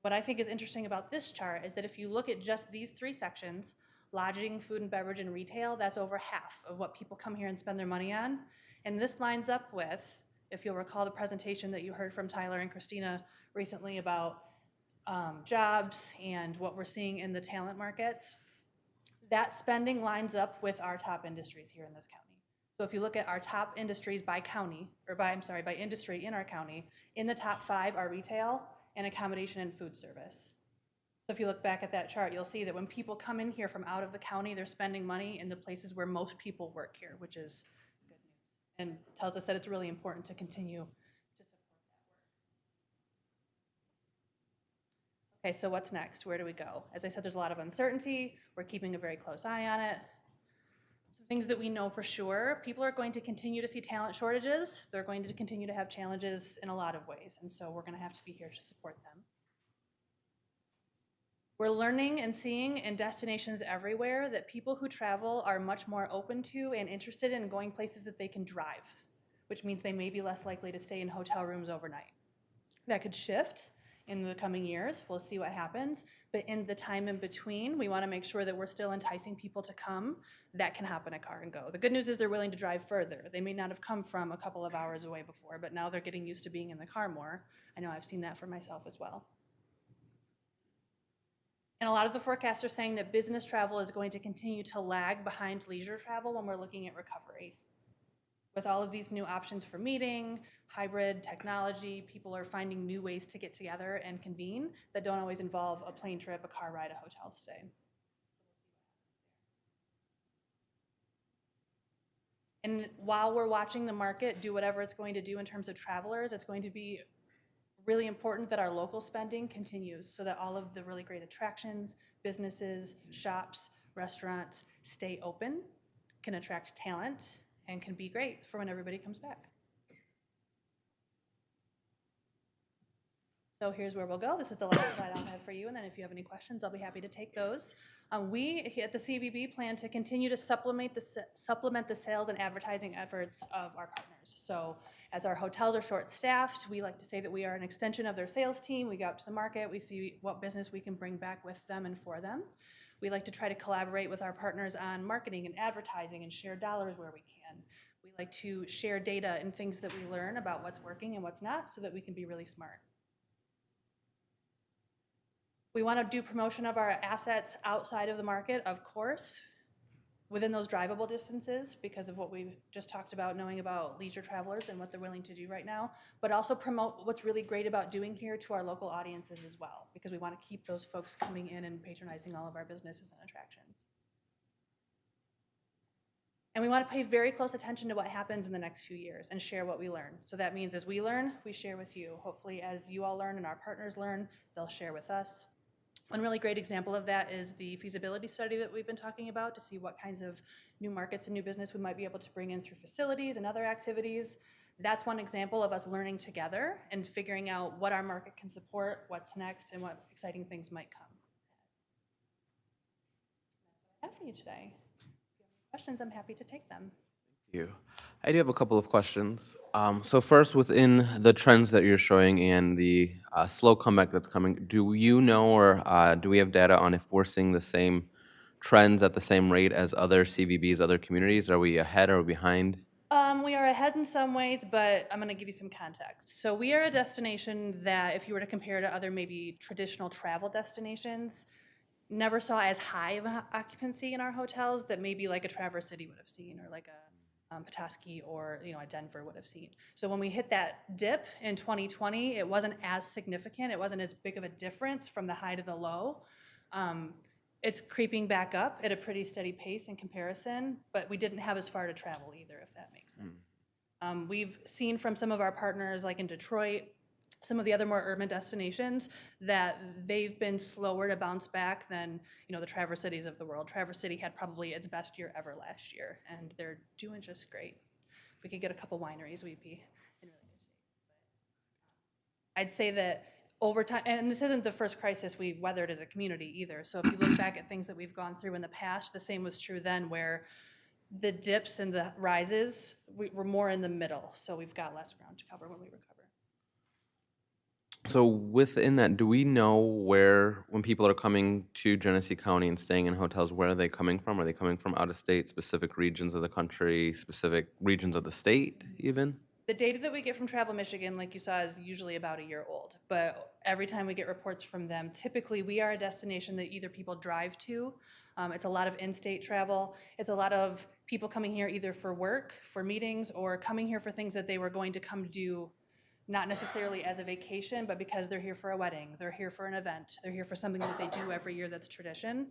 What I think is interesting about this chart is that if you look at just these three sections, lodging, food and beverage, and retail, that's over half of what people come here and spend their money on. And this lines up with, if you'll recall the presentation that you heard from Tyler and Christina recently about jobs and what we're seeing in the talent markets, that spending lines up with our top industries here in this county. So if you look at our top industries by county, or by industry in our county, in the top 5 are retail and accommodation and food service. So if you look back at that chart, you'll see that when people come in here from out of the county, they're spending money in the places where most people work here, which is good news, and tells us that it's really important to continue to support that work. Okay, so what's next? Where do we go? As I said, there's a lot of uncertainty. We're keeping a very close eye on it. Some things that we know for sure, people are going to continue to see talent shortages. They're going to continue to have challenges in a lot of ways, and so we're going to have to be here to support them. We're learning and seeing in destinations everywhere that people who travel are much more open to and interested in going places that they can drive, which means they may be less likely to stay in hotel rooms overnight. That could shift in the coming years. We'll see what happens. But in the time in between, we want to make sure that we're still enticing people to come that can hop in a car and go. The good news is they're willing to drive further. They may not have come from a couple of hours away before, but now they're getting used to being in the car more. I know I've seen that for myself as well. And a lot of the forecasts are saying that business travel is going to continue to lag behind leisure travel when we're looking at recovery. With all of these new options for meeting, hybrid technology, people are finding new ways to get together and convene that don't always involve a plane trip, a car ride, a hotel stay. And while we're watching the market do whatever it's going to do in terms of travelers, it's going to be really important that our local spending continues so that all of the really great attractions, businesses, shops, restaurants stay open, can attract talent, and can be great for when everybody comes back. So here's where we'll go. This is the last slide I'll have for you, and then if you have any questions, I'll be happy to take those. We at the CVB plan to continue to supplement the sales and advertising efforts of our partners. So as our hotels are short-staffed, we like to say that we are an extension of their sales team. We go out to the market, we see what business we can bring back with them and for them. We like to try to collaborate with our partners on marketing and advertising and share dollars where we can. We like to share data and things that we learn about what's working and what's not so that we can be really smart. We want to do promotion of our assets outside of the market, of course, within those drivable distances because of what we just talked about, knowing about leisure travelers and what they're willing to do right now, but also promote what's really great about doing here to our local audiences as well, because we want to keep those folks coming in and patronizing all of our businesses and attractions. And we want to pay very close attention to what happens in the next few years and share what we learn. So that means as we learn, we share with you. Hopefully as you all learn and our partners learn, they'll share with us. One really great example of that is the feasibility study that we've been talking about to see what kinds of new markets and new business we might be able to bring in through facilities and other activities. That's one example of us learning together and figuring out what our market can support, what's next, and what exciting things might come. That's what I have for you today. If you have any questions, I'm happy to take them. Thank you. I do have a couple of questions. So first, within the trends that you're showing and the slow comeback that's coming, do you know or do we have data on if we're seeing the same trends at the same rate as other CVBs, other communities? Are we ahead or behind? We are ahead in some ways, but I'm going to give you some context. So we are a destination that, if you were to compare to other maybe traditional travel destinations, never saw as high of an occupancy in our hotels that maybe like a Traverse City would have seen, or like a Petoskey or a Denver would have seen. So when we hit that dip in 2020, it wasn't as significant. It wasn't as big of a difference from the high to the low. It's creeping back up at a pretty steady pace in comparison, but we didn't have as far to travel either, if that makes sense. We've seen from some of our partners, like in Detroit, some of the other more urban destinations, that they've been slower to bounce back than the Traverse Cities of the world. Traverse City had probably its best year ever last year, and they're doing just great. If we could get a couple wineries, we'd be in really good shape. I'd say that over time, and this isn't the first crisis we've weathered as a community either, so if you look back at things that we've gone through in the past, the same was true then, where the dips and the rises, we're more in the middle, so we've got less ground to cover when we recover. So within that, do we know where, when people are coming to Genesee County and staying in hotels, where are they coming from? Are they coming from out of state, specific regions of the country, specific regions of the state even? The data that we get from Travel Michigan, like you saw, is usually about a year old. But every time we get reports from them, typically we are a destination that either people drive to. It's a lot of in-state travel. It's a lot of people coming here either for work, for meetings, or coming here for things that they were going to come do, not necessarily as a vacation, but because they're here for a wedding, they're here for an event, they're here for something that they do every year that's tradition.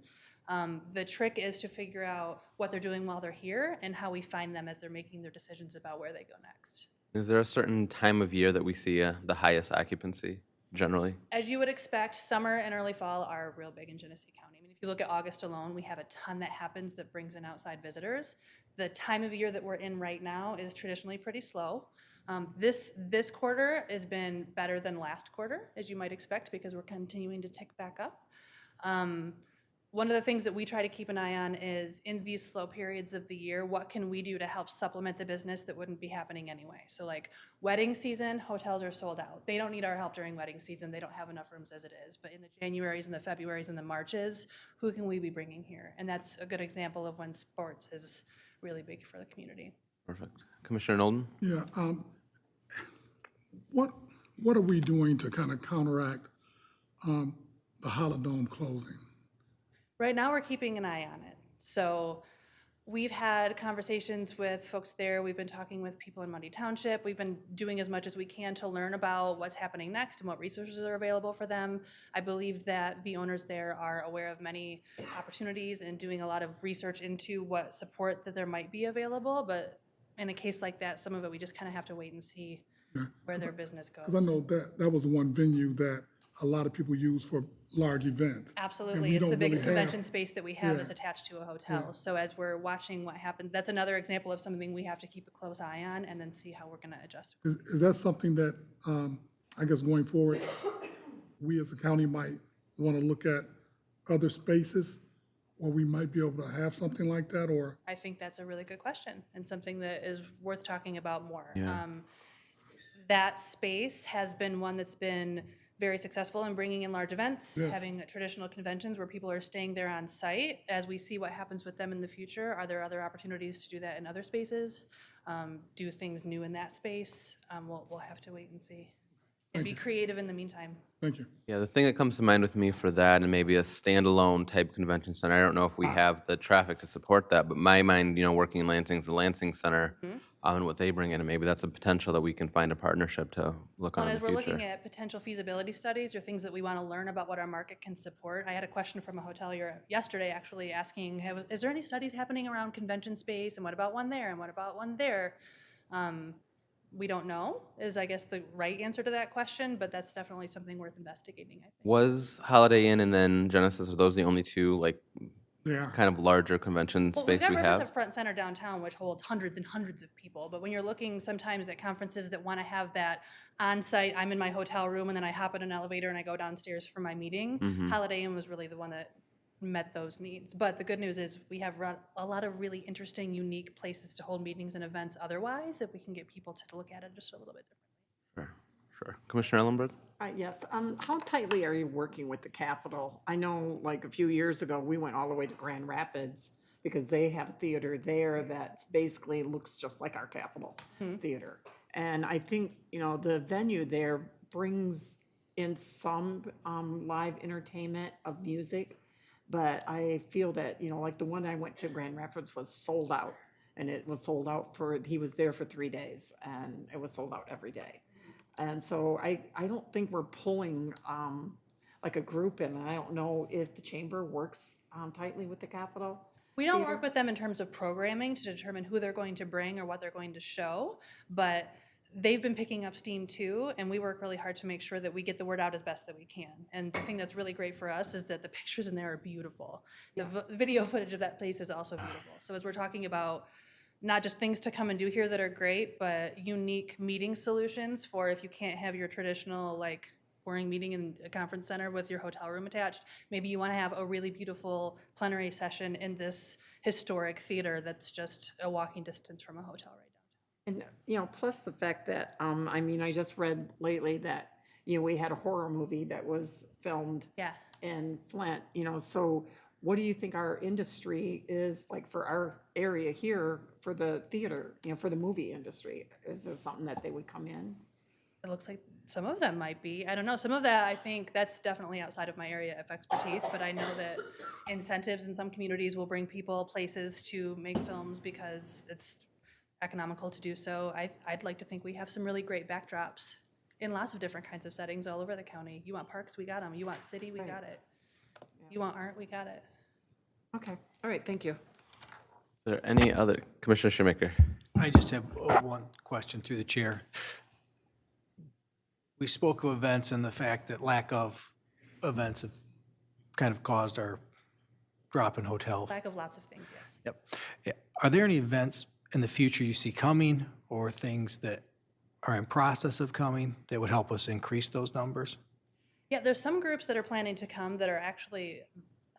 The trick is to figure out what they're doing while they're here and how we find them as they're making their decisions about where they go next. Is there a certain time of year that we see the highest occupancy, generally? As you would expect, summer and early fall are real big in Genesee County. I mean, if you look at August alone, we have a ton that happens that brings in outside visitors. The time of year that we're in right now is traditionally pretty slow. This quarter has been better than last quarter, as you might expect, because we're continuing to tick back up. one of the things that we try to keep an eye on is in these slow periods of the year, what can we do to help supplement the business that wouldn't be happening anyway? So like wedding season, hotels are sold out. They don't need our help during wedding season. They don't have enough rooms as it is. But in the Januaries and the Februaries and the Marches, who can we be bringing here? And that's a good example of when sports is really big for the community. Perfect. Commissioner Nolden? Yeah, what are we doing to kind of counteract the Holodome closing? Right now, we're keeping an eye on it. So we've had conversations with folks there. We've been talking with people in Mundy Township. We've been doing as much as we can to learn about what's happening next and what resources are available for them. I believe that the owners there are aware of many opportunities and doing a lot of research into what support that there might be available. But in a case like that, some of it we just kind of have to wait and see where their business goes. Because I know that was one venue that a lot of people use for large events. Absolutely. It's the biggest convention space that we have that's attached to a hotel. So as we're watching what happens, that's another example of something we have to keep a close eye on and then see how we're going to adjust. Is that something that, I guess going forward, we as a county might want to look at other spaces where we might be able to have something like that, or? I think that's a really good question and something that is worth talking about more. Yeah. That space has been one that's been very successful in bringing in large events, having traditional conventions where people are staying there on site. As we see what happens with them in the future, are there other opportunities to do that in other spaces? Do things new in that space? We'll have to wait and see. And be creative in the meantime. Thank you. Yeah, the thing that comes to mind with me for that and maybe a standalone type convention center, I don't know if we have the traffic to support that, but my mind, working in Lansing is the Lansing Center and what they bring in, and maybe that's a potential that we can find a partnership to look on Well, in as the we're future. looking at potential feasibility studies or things that we want to learn about what our market can support, I had a question from a hotelier yesterday actually asking, is there any studies happening around convention space, and what about one there, and what about one there? We don't know is, I guess, the right answer to that question, but that's definitely something worth investigating, I think. Was Holiday Inn and then Genesis, are those the only two kind of larger convention Well, we've space got we Redress have? at Front Center downtown, which holds hundreds and hundreds of people. But when you're looking sometimes at conferences that want to have that on-site, I'm in my hotel room and then I hop in an elevator and I go downstairs for my meeting, Holiday Inn was really the one that met those needs. But the good news is we have a lot of really interesting, unique places to hold meetings and events otherwise, if we can get people to look at it just a little bit differently. Sure. Commissioner Ellenberg? Yes. How tightly are you working with the Capitol? I know like a few years ago, we went all the way to Grand Rapids because they have a theater there that basically looks just like our Capitol Theater. And I think, the venue there brings in some live entertainment of music, but I feel that, like the one I went to Grand Rapids was sold out. And it was sold out he was there for 3 days and it was sold out every day. And so I don't think we're pulling like a group in. I don't know if the chamber works tightly with the Capitol. We don't work with them in terms of programming to determine who they're going to bring or what they're going to show, but they've been picking up steam too, and we work really hard to make sure that we get the word out as best that we can. And the thing that's really great for us is that the pictures in there are beautiful. The video footage of that place is also beautiful. So as we're talking about not just things to come and do here that are great, but unique meeting solutions for if you can't have your traditional boring meeting in a conference center with your hotel room attached. Maybe you want to have a really beautiful plenary session in this historic theater that's just a walking distance from a hotel right downtown. And, plus the fact that, I just read lately that, we had a horror movie that was filmed in Flint, so what do you think our industry is like for our area here for the theater, for the movie industry? Is there something that they would come in? It looks like some of them might be. I don't know. Some of that, I think that's definitely outside of my area of expertise, but I know that incentives in some communities will bring people places to make films because it's economical to do so. I'd like to think we have some really great backdrops in lots of different kinds of settings all over the county. You want parks, we got them. You want city, we got it. You want art, we got it. Okay. All right. Thank you. Is there any other? Commissioner Shoemaker? I just have one question through the chair. We spoke of events and the fact that lack of events have kind of caused our drop in hotel. Lack of lots of things, yes. Yep. Are there any events in the future you see coming or things that are in process of coming that would help us increase those numbers? Yeah, there's some groups that are planning to come that are actually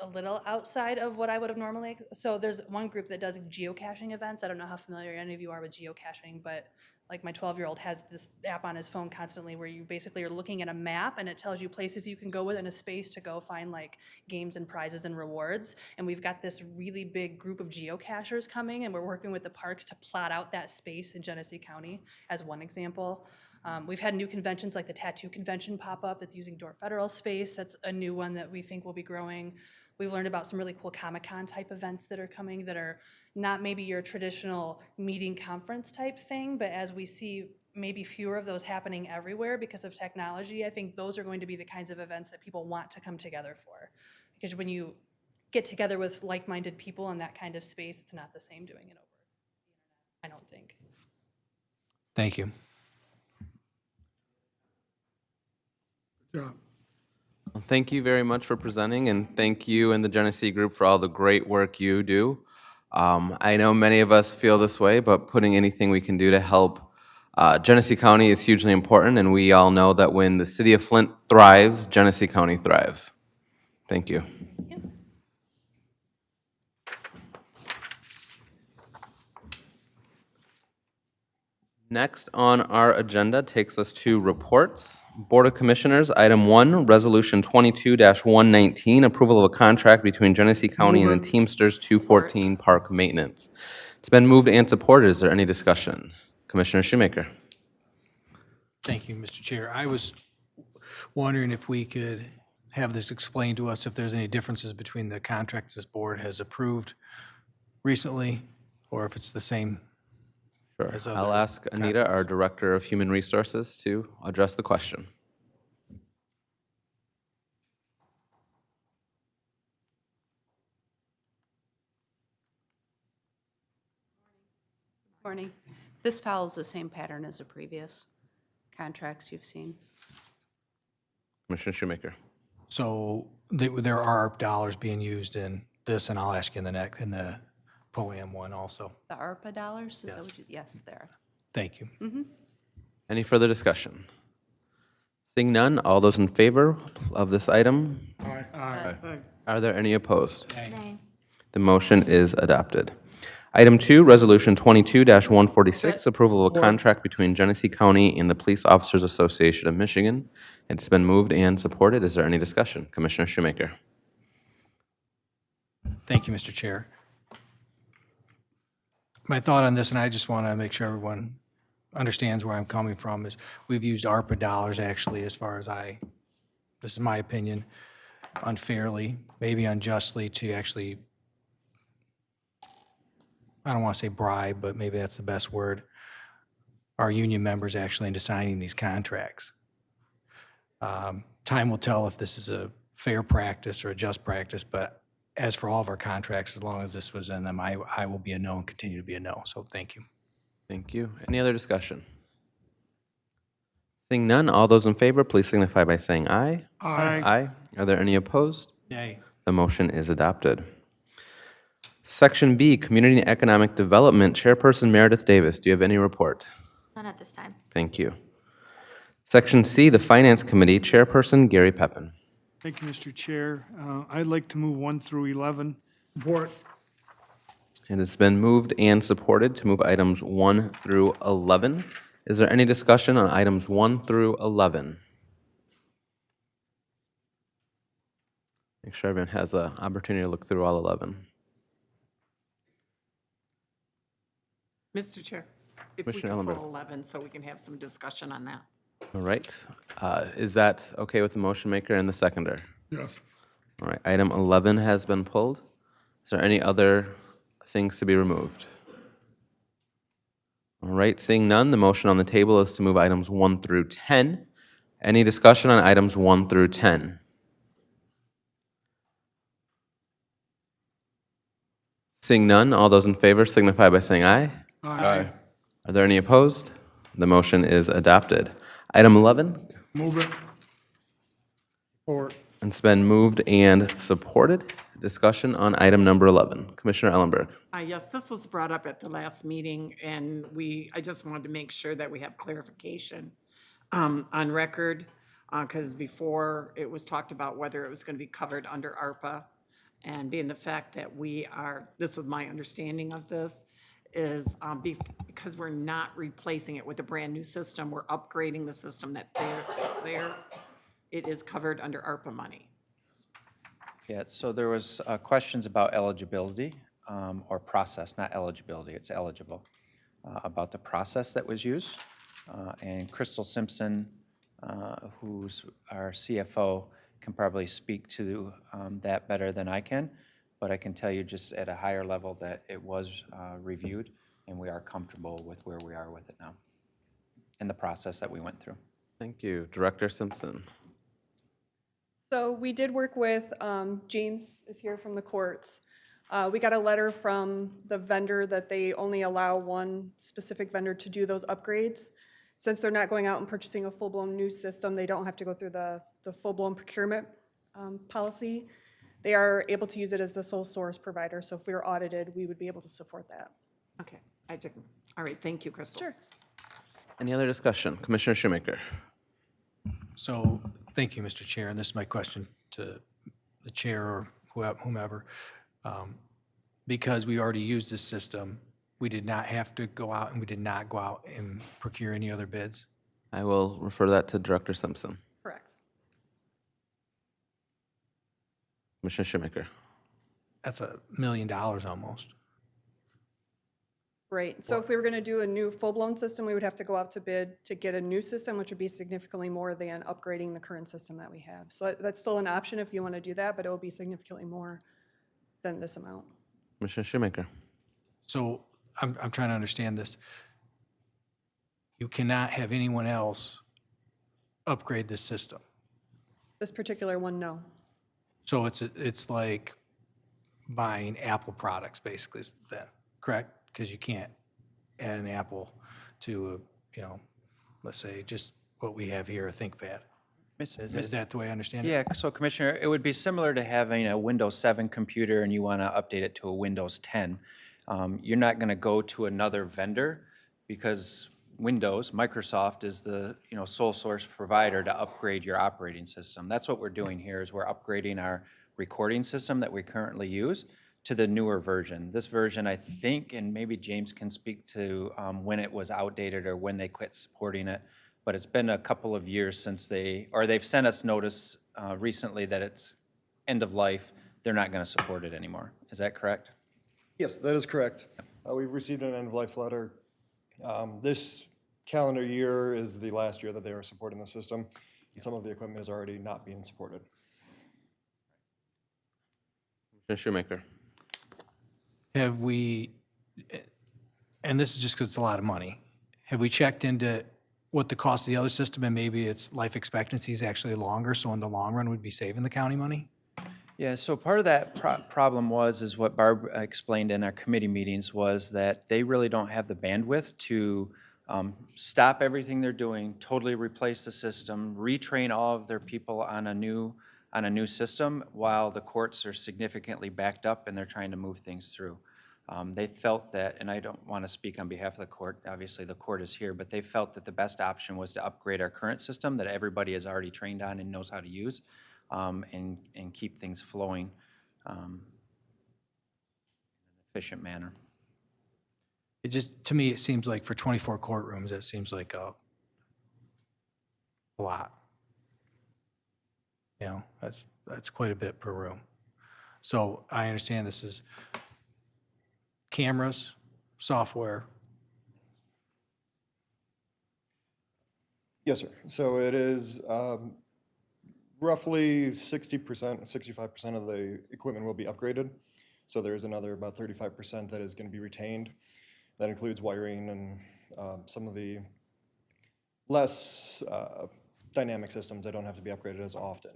a little outside of what I would have normally, so there's one group that does geocaching events. I don't know how familiar any of you are with geocaching, but like my 12-year-old has this app on his phone constantly where you basically are looking at a map and it tells you places you can go within a space to go find like games and prizes and rewards. And we've got this really big group of geocachers coming, and we're working with the parks to plot out that space in Genesee County as one example. We've had new conventions like the Tattoo Convention pop up that's using Dorp Federal space. That's a new one that we think will be growing. We've learned about some really cool Comic-Con type events that are coming that are not maybe your traditional meeting conference type thing, but as we see maybe fewer of those happening everywhere because of technology, I think those are going to be the kinds of events that people want to come together for. Because when you get together with like-minded people in that kind of space, it's not the same doing it over the internet, I don't think. Thank you. Yeah. Well, thank you very much for presenting, and thank you and the Genesee Group for all the great work you do. I know many of us feel this way, but putting anything we can do to help Genesee County is hugely important, and we all know that when the city of Flint thrives, Genesee County thrives. Thank you. Next on our agenda takes us to reports. Board of Commissioners, item 1, Resolution 22-119, approval of a contract between Genesee County and the Teamsters 214 Park Maintenance. It's been moved and supported. Is there any discussion? Commissioner Shoemaker. Thank you, Mr. Chair. I was wondering if we could have this explained to us, if there's any differences between the contracts this board has approved recently, or if it's the same. Sure. I'll ask Anita, our Director of Human Resources, to address the question. Morning. This follows the same pattern as the previous contracts you've seen. Commissioner Shoemaker. So there are dollars being used in this, and I'll ask you in the POAM one also. The ARPA dollars, is that what you, yes, there. Thank you. Any further discussion? Seeing none, all those in favor of this item? Aye. Are there any opposed? Nay. The motion is adopted. Item 2, Resolution 22-146, approval of a contract between Genesee County and the Police Officers Association of Michigan. It's been moved and supported. Is there any discussion? Commissioner Shoemaker. Thank you, Mr. Chair. My thought on this, and I just want to make sure everyone understands where I'm coming from, is we've used ARPA dollars actually, as far as this is my opinion, unfairly, maybe unjustly, to actually, I don't want to say bribe, but maybe that's the best word, our union members actually into signing these contracts. Time will tell if this is a fair practice or a just practice, but as for all of our contracts, as long as this was in them, I will be a no and continue to be a no. So thank you. Thank you. Any other discussion? Seeing none, all those in favor, please signify by saying aye. Aye. Aye. Are there any opposed? Nay. The motion is adopted. Section B, Community and Economic Development, Chairperson Meredith Davis. Do you have any report? None at this time. Thank you. Section C, the Finance Committee, Chairperson Gary Peppin. Thank you, Mr. Chair. I'd like to move 1 through 11. Support. It has been moved and supported to move items 1 through 11. Is there any discussion on items 1 through 11? Make sure everyone has an opportunity to look through all 11. Mr. Chair, if we Commissioner can Ellenberg. pull 11 so we can have some discussion on that. All right. Is that okay with the motion maker and the seconder? Yes. All right. Item 11 has been pulled. Is there any other things to be removed? All right. Seeing none, the motion on the table is to move items 1 through 10. Any discussion on items 1 through 10? Seeing none, all those in favor signify by saying aye. Aye. Are there any opposed? The motion is adopted. Item 11, Move it. Support. it's been moved and supported. Discussion on item number 11. Commissioner Ellenberg. Yes, this was brought up at the last meeting, and I just wanted to make sure that we have clarification on record, because before it was talked about whether it was going to be covered under ARPA. And being the fact that we are, this is my understanding of this, is because we're not replacing it with a brand-new system, we're upgrading the system that's there. It is covered under ARPA money. Yeah, so there was questions about eligibility, or process, not eligibility, it's eligible, about the process that was used. And Crystal Simpson, who's our CFO, can probably speak to that better than I can, but I can tell you just at a higher level that it was reviewed, and we are comfortable with where we are with it now, and the process that we went through. Thank you. Director Simpson. So we did work with, James is here from the courts. We got a letter from the vendor that they only allow one specific vendor to do those upgrades. Since they're not going out and purchasing a full-blown new system, they don't have to go through the full-blown procurement policy. They are able to use it as the sole source provider, so if we were audited, we would be able to support that. Okay, all right, thank you, Crystal. Sure. Any other discussion? Commissioner Shoemaker. So, thank you, Mr. Chair, and this is my question to the chair or whomever. Because we already used this system, we did not have to go out, and we did not go out and procure any other bids? I will refer that to Director Simpson. Correct. Commissioner Shoemaker. That's $1 million almost. Right, so if we were gonna do a new full-blown system, we would have to go out to bid to get a new system, which would be significantly more than upgrading the current system that we have. So that's still an option if you wanna do that, but it will be significantly more than this amount. Commissioner Shoemaker. So, I'm trying to understand this. You cannot have anyone else upgrade this system. This particular one, no. So it's like buying Apple products, basically, is that correct? Because you can't add an Apple to let's say just what we have here, a ThinkPad. Is that the way I understand it? Yeah, so Commissioner, it would be similar to having a Windows 7 computer and you want to update it to a Windows 10. You're not going to go to another vendor because Windows, Microsoft is the sole source provider to upgrade your operating system. That's what we're doing here is we're upgrading our recording system that we currently use to the newer version. This version, I think, and maybe James can speak to when it was outdated or when they quit supporting it, but it's been a couple of years since they've sent us notice recently that it's end of life. They're not going to support it anymore. Is that correct? Yes, that is correct. We've received an end-of-life letter. This calendar year is the last year that they are supporting the system. Some of the equipment is already not being supported. Commissioner Shoemaker. Have we, and this is just because it's a lot of money, have we checked into what the cost of the other system and maybe its life expectancy is actually longer, so in the long run we'd be saving the county money? Yeah, so part of that problem is what Barb explained in our committee meetings was that they really don't have the bandwidth to stop everything they're doing, totally replace the system, retrain all of their people on a new system while the courts are significantly backed up and they're trying to move things through. They felt that, and I don't want to speak on behalf of the court, obviously the court is here, but they felt that the best option was to upgrade our current system that everybody is already trained on and knows how to use, and keep things flowing in an efficient manner. It just, to me, it seems like for 24 courtrooms, it seems like a lot. That's quite a bit per room. So I understand this is cameras, software. Yes, sir. So it is roughly 60%, 65% of the equipment will be upgraded. So there's another about 35% that is going to be retained. That includes wiring and some of the less dynamic systems that don't have to be upgraded as often.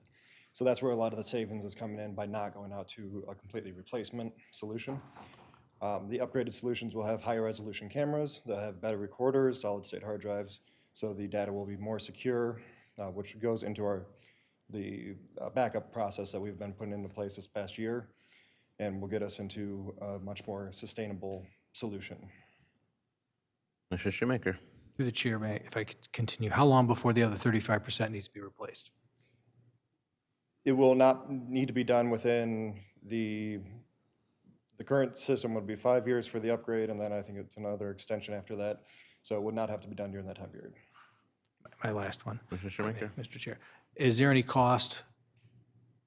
So that's where a lot of the savings is coming in by not going out to a completely replacement solution. The upgraded solutions will have higher resolution cameras, they'll have better recorders, solid state hard drives, so the data will be more secure, which goes into the backup process that we've been putting into place this past year, and will get us into a much more sustainable solution. Mr. Shoemaker. Through the chair, if I could continue, how long before the other 35% needs to be replaced? It will not need to be done within The current system would be 5 years for the upgrade, and then I think it's another extension after that. So it would not have to be done during that time period. My last one. Commissioner Shoemaker. Mr. Chair. Is there any cost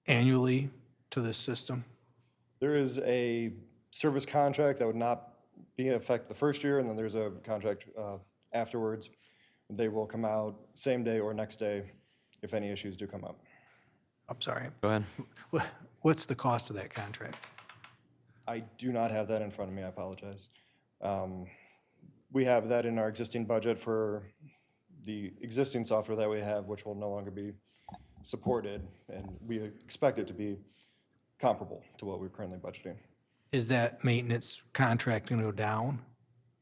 annually to this system? There is a service contract that would not be in effect the first year, and then there's a contract afterwards. They will come out same day or next day if any issues do come up. I'm sorry. Go ahead. What's the cost of that contract? I do not have that in front of me, I apologize. We have that in our existing budget for the existing software that we have, which will no longer be supported, and we expect it to be comparable to what we're currently budgeting. Is that maintenance contract going to go down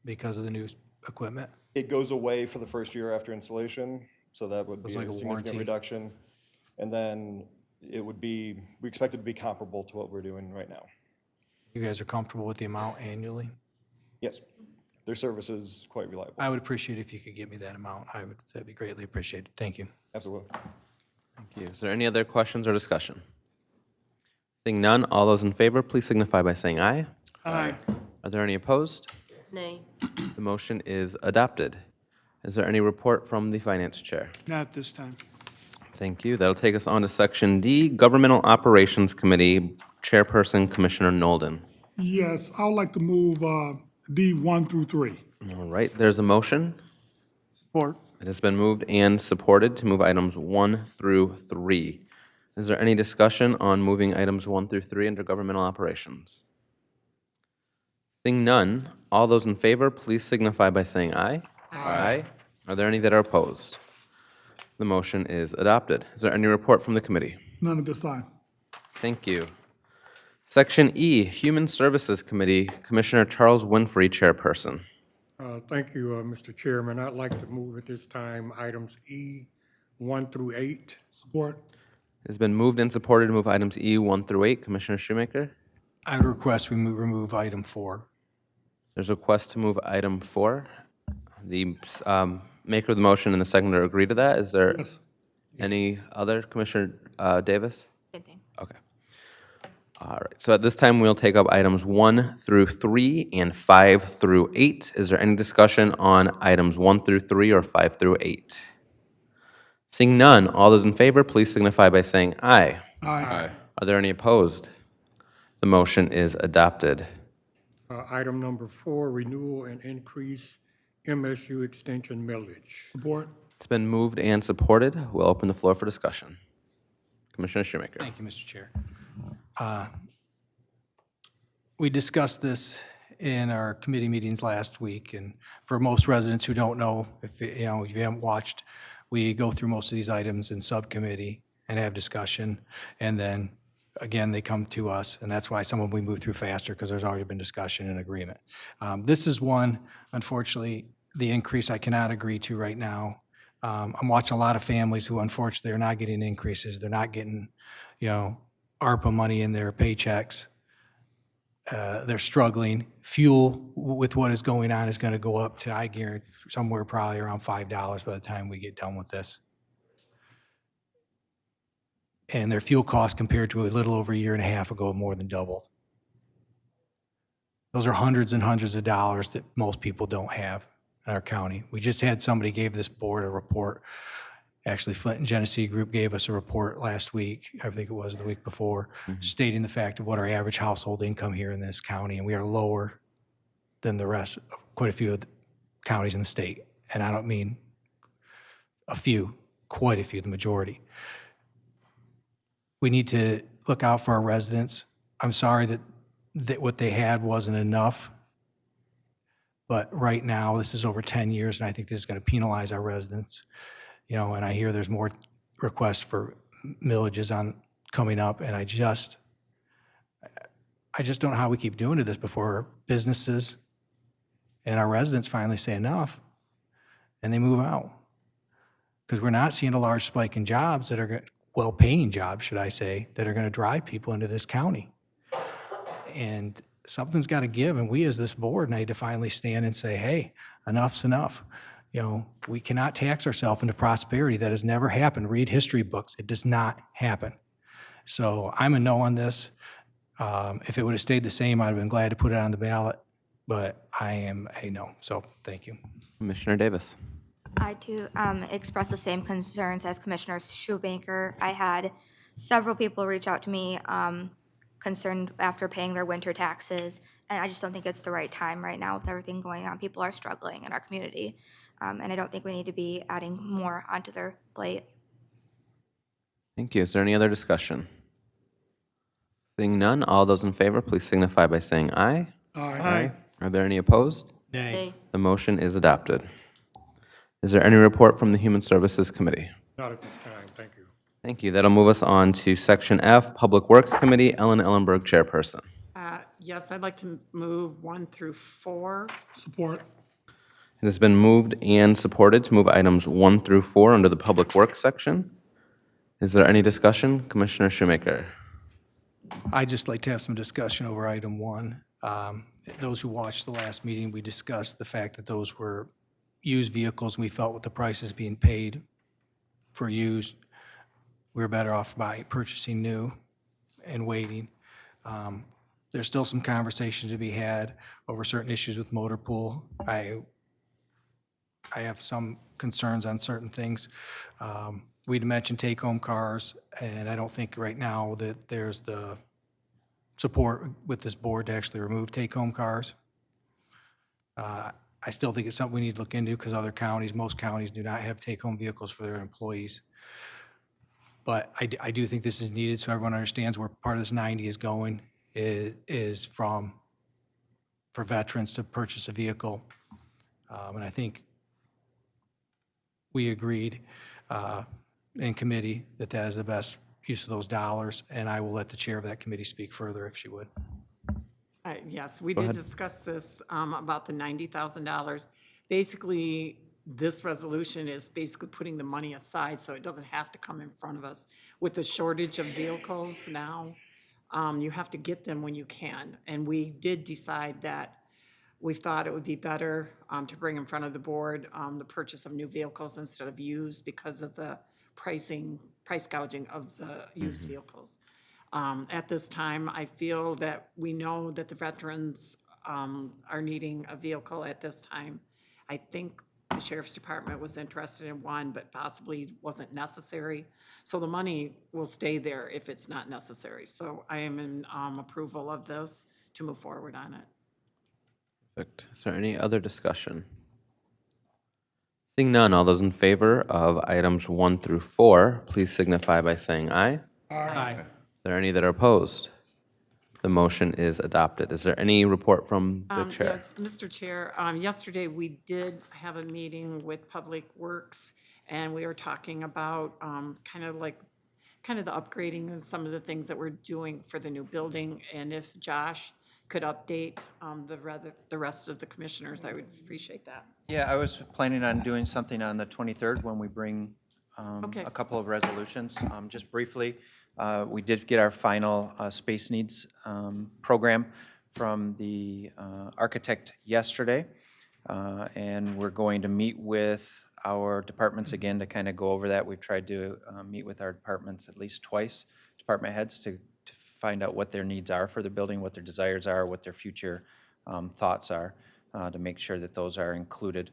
because of the new equipment? It goes away for the first year after installation, so that would be It's like a a significant warranty. reduction. And then it would be, we expect it to be comparable to what we're doing right now. You guys are comfortable with the amount annually? Yes, their service is quite reliable. I would appreciate if you could give me that amount. That'd be greatly appreciated. Thank you. Absolutely. Thank you. Is there any other questions or discussion? Seeing none, all those in favor, please signify by saying aye. Aye. Are there any opposed? Nay. The motion is adopted. Is there any report from the Finance Chair? Not this time. Thank you. That'll take us on to Section D, Governmental Operations Committee, Chairperson Commissioner Nolden. Yes, I would like to move D 1 through 3. All right, there's a motion. Support. It has been moved and supported to move items 1 through 3. Is there any discussion on moving items 1 through 3 under governmental operations? Seeing none, all those in favor, please signify by saying aye. Aye. Are there any that are opposed? The motion is adopted. Is there any report from the committee? None at this time. Thank you. Section E, Human Services Committee, Commissioner Charles Winfrey, Chairperson. Thank you, Mr. Chairman. I'd like to move at this time items E 1 through 8. Support. It's been moved and supported to move items E 1 through 8. Commissioner Shoemaker? I would request we remove item 4. There's a request to move item 4. The maker of the motion and the seconder agree to that. Is there any other? Commissioner Davis? Same thing. Okay. All right. So at this time, we'll take up items 1 through 3 and 5 through 8. Is there any discussion on items 1 through 3 or 5 through 8? Seeing none, all those in favor, please signify by saying aye. Aye. Are there any opposed? The motion is adopted. Item number 4, renewal and increase Msu Extension Millage. Support. It's been moved and supported. We'll open the floor for discussion. Commissioner Shoemaker. Thank you, Mr. Chair. We discussed this in our committee meetings last week, and for most residents who don't know, if you haven't watched, we go through most of these items in subcommittee and have discussion, and then again, they come to us, and that's why some of them we move through faster, because there's already been discussion and agreement. This is one, unfortunately, the increase I cannot agree to right now. I'm watching a lot of families who unfortunately are not getting increases. They're not getting, ARPA money in their paychecks. They're struggling. Fuel with what is going on is going to go up to, I guarantee, somewhere probably around $5 by the time we get done with this. And their fuel costs compared to a little over a year and a half ago more than doubled. Those are hundreds and hundreds of dollars that most people don't have in our county. We just had somebody gave this board a report. Actually, Flint and Genesee Group gave us a report last week, I think it was the week before, stating the fact of what our average household income here in this county, and we are lower than the rest of quite a few of the counties in the state. And I don't mean a few, quite a few, the majority. We need to look out for our residents. I'm sorry that what they had wasn't enough, but right now, this is over 10 years, and I think this is going to penalize our residents. And I hear there's more requests for millages coming up, and I just don't know how we keep doing this before businesses and our residents finally say enough, and they move out. Because we're not seeing a large spike in jobs that are well-paying jobs, should I say, that are going to drive people into this county. And something's got to give, and we as this board need to finally stand and say, hey, enough's enough. We cannot tax ourselves into prosperity. That has never happened. Read history books. It does not happen. So I'm a no on this. If it would have stayed the same, I'd have been glad to put it on the ballot, but I am a no, so thank you. Commissioner Davis. I too express the same concerns as Commissioner Shoemaker. I had several people reach out to me concerned after paying their winter taxes, and I just don't think it's the right time right now with everything going on. People are struggling in our community, and I don't think we need to be adding more onto their plate. Thank you. Is there any other discussion? Seeing none, all those in favor, please signify by saying aye. Aye. Are there any opposed? Nay. The motion is adopted. Is there any report from the Human Services Committee? Not at this time, thank you. Thank you. That'll move us on to Section F, Public Works Committee. Ellen Ellenberg, Chairperson. Yes, I'd like to move 1 through 4. Support. It has been moved and supported to move items 1 through 4 under the Public Works section. Is there any discussion? Commissioner Shoemaker. I'd just like to have some discussion over item 1. Those who watched the last meeting, we discussed the fact that those were used vehicles, and we felt with the prices being paid for used, we were better off by purchasing new and waiting. There's still some conversation to be had over certain issues with motor pool. I have some concerns on certain things. We'd mentioned take-home cars, and I don't think right now that there's the support with this board to actually remove take-home cars. I still think it's something we need to look into because other counties, most counties do not have take-home vehicles for their employees. But I do think this is needed so everyone understands where part of this 90 is going, is for veterans to purchase a vehicle. And I think we agreed in committee that that is the best use of those dollars, and I will let the chair of that committee speak further if she would. Yes, we Go did ahead. discuss this about the $90,000. Basically, this resolution is basically putting the money aside so it doesn't have to come in front of us. With the shortage of vehicles now, you have to get them when you can. And we did decide that we thought it would be better to bring in front of the board the purchase of new vehicles instead of used because of the price gouging of the used vehicles. At this time, I feel that we know that the veterans are needing a vehicle at this time. I think the sheriff's department was interested in one, but possibly wasn't necessary. So the money will stay there if it's not necessary. So I am in approval of this to move forward on it. Perfect. Is there any other discussion? Seeing none, all those in favor of items 1 through 4, please signify by saying aye. Aye. Are there any that are opposed? The motion is adopted. Is there any report from the chair? Yes, Mr. Chair, yesterday we did have a meeting with Public Works, and we were talking about kind of the upgrading and some of the things that we're doing for the new building, and if Josh could update the rest of the commissioners, I would appreciate that. Yeah, I was planning on doing something on the 23rd when we bring Okay. a couple of resolutions. Just briefly, we did get our final space needs program from the architect yesterday, and we're going to meet with our departments again to kind of go over that. We've tried to meet with our departments at least twice, department heads, to find out what their needs are for the building, what their desires are, what their future thoughts are, to make sure that those are included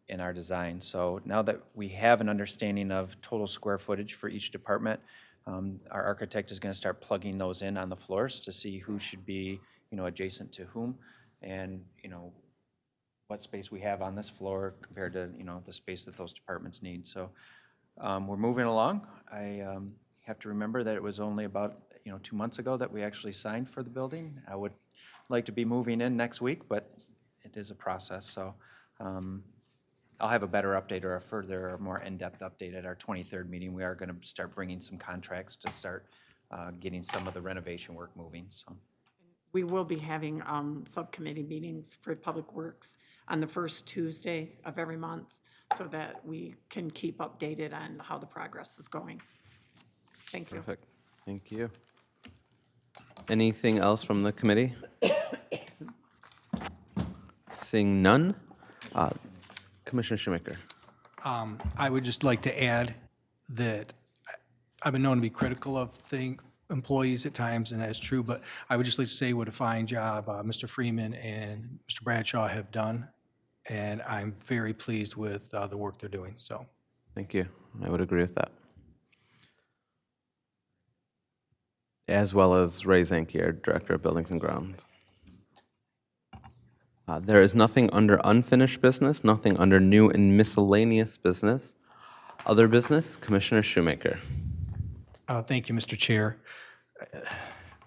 in our design. So now that we have an understanding of total square footage for each department, our architect is going to start plugging those in on the floors to see who should be, adjacent to whom, and, what space we have on this floor compared to, the space that those departments need. So we're moving along. I have to remember that it was only about, 2 months ago that we actually signed for the building. I would like to be moving in next week, but it is a process. So I'll have a better update or a further, more in-depth update at our 23rd meeting. We are going to start bringing some contracts to start getting some of the renovation work moving. So We will be having subcommittee meetings for Public Works on the first Tuesday of every month so that we can keep updated on how the progress is going. Thank you. Perfect. Thank you. Anything else from the committee? Seeing none, Commissioner Shoemaker. I would just like to add that I've been known to be critical of employees at times, and that is true, but I would just like to say what a fine job Mr. Freeman and Mr. Bradshaw have done, and I'm very pleased with the work they're doing, so. Thank you. I would agree with that. As well as Ray Zankier, Director of Buildings and Grounds. There is nothing under unfinished business, nothing under new and miscellaneous business. Other business, Commissioner Shoemaker. Thank you, Mr. Chair.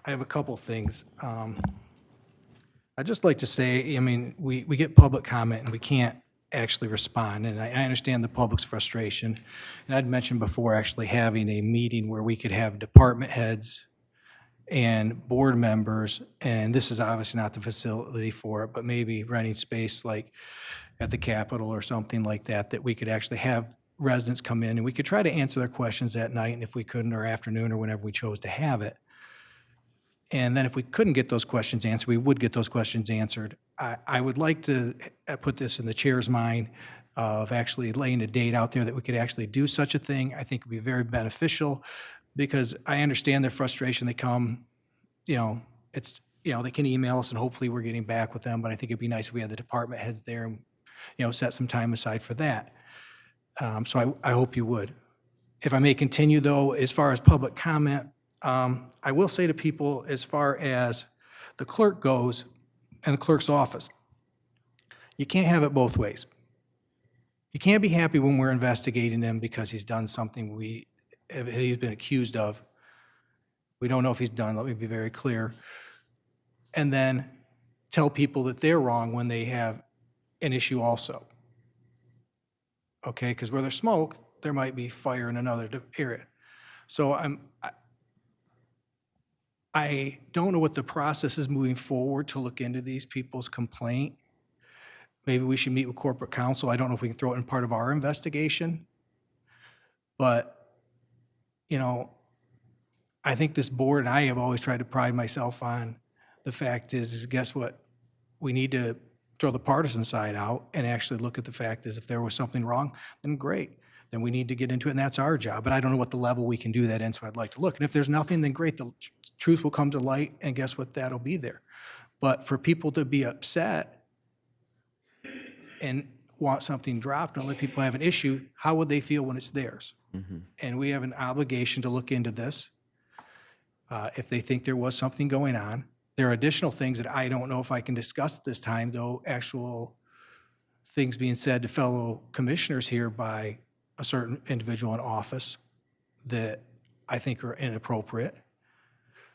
I have a couple things. I'd just like to say, I mean, we get public comment and we can't actually respond, and I understand the public's frustration. And I'd mentioned before actually having a meeting where we could have department heads and board members, and this is obviously not the facility for it, but maybe renting space like at the Capitol or something like that, that we could actually have residents come in and we could try to answer their questions that night, and if we couldn't, or afternoon, or whenever we chose to have it. And then if we couldn't get those questions answered, we would get those questions answered. I would like to put this in the chair's mind of actually laying a date out there that we could actually do such a thing. I think it would be very beneficial, because I understand their frustration. They come, it's, they can email us and hopefully we're getting back with them, but I think it'd be nice if we had the department heads there and, set some time aside for that. So I hope you would. If I may continue though, as far as public comment, I will say to people, as far as the clerk goes and the clerk's office, you can't have it both ways. You can't be happy when we're investigating him because he's done something he's been accused of. We don't know if he's done, let me be very clear. And then tell people that they're wrong when they have an issue also. Okay, because where there's smoke, there might be fire in another area. So I don't know what the process is moving forward to look into these people's complaint. Maybe we should meet with corporate counsel. I don't know if we can throw it in part of our investigation. But, I think this board, and I have always tried to pride myself on the fact is guess what? We need to throw the partisan side out and actually look at the fact is if there was something wrong, then great. Then we need to get into it, and that's our job. But I don't know what the level we can do that in, so I'd like to look. And if there's nothing, then great, the truth will come to light, and guess what? That'll be there. But for people to be upset and want something dropped and let people have an issue, how would they feel when it's theirs? Mm-hmm. And we have an obligation to look into this. If they think there was something going on. There are additional things that I don't know if I can discuss at this time, though, actual things being said to fellow commissioners here by a certain individual in office that I think are inappropriate.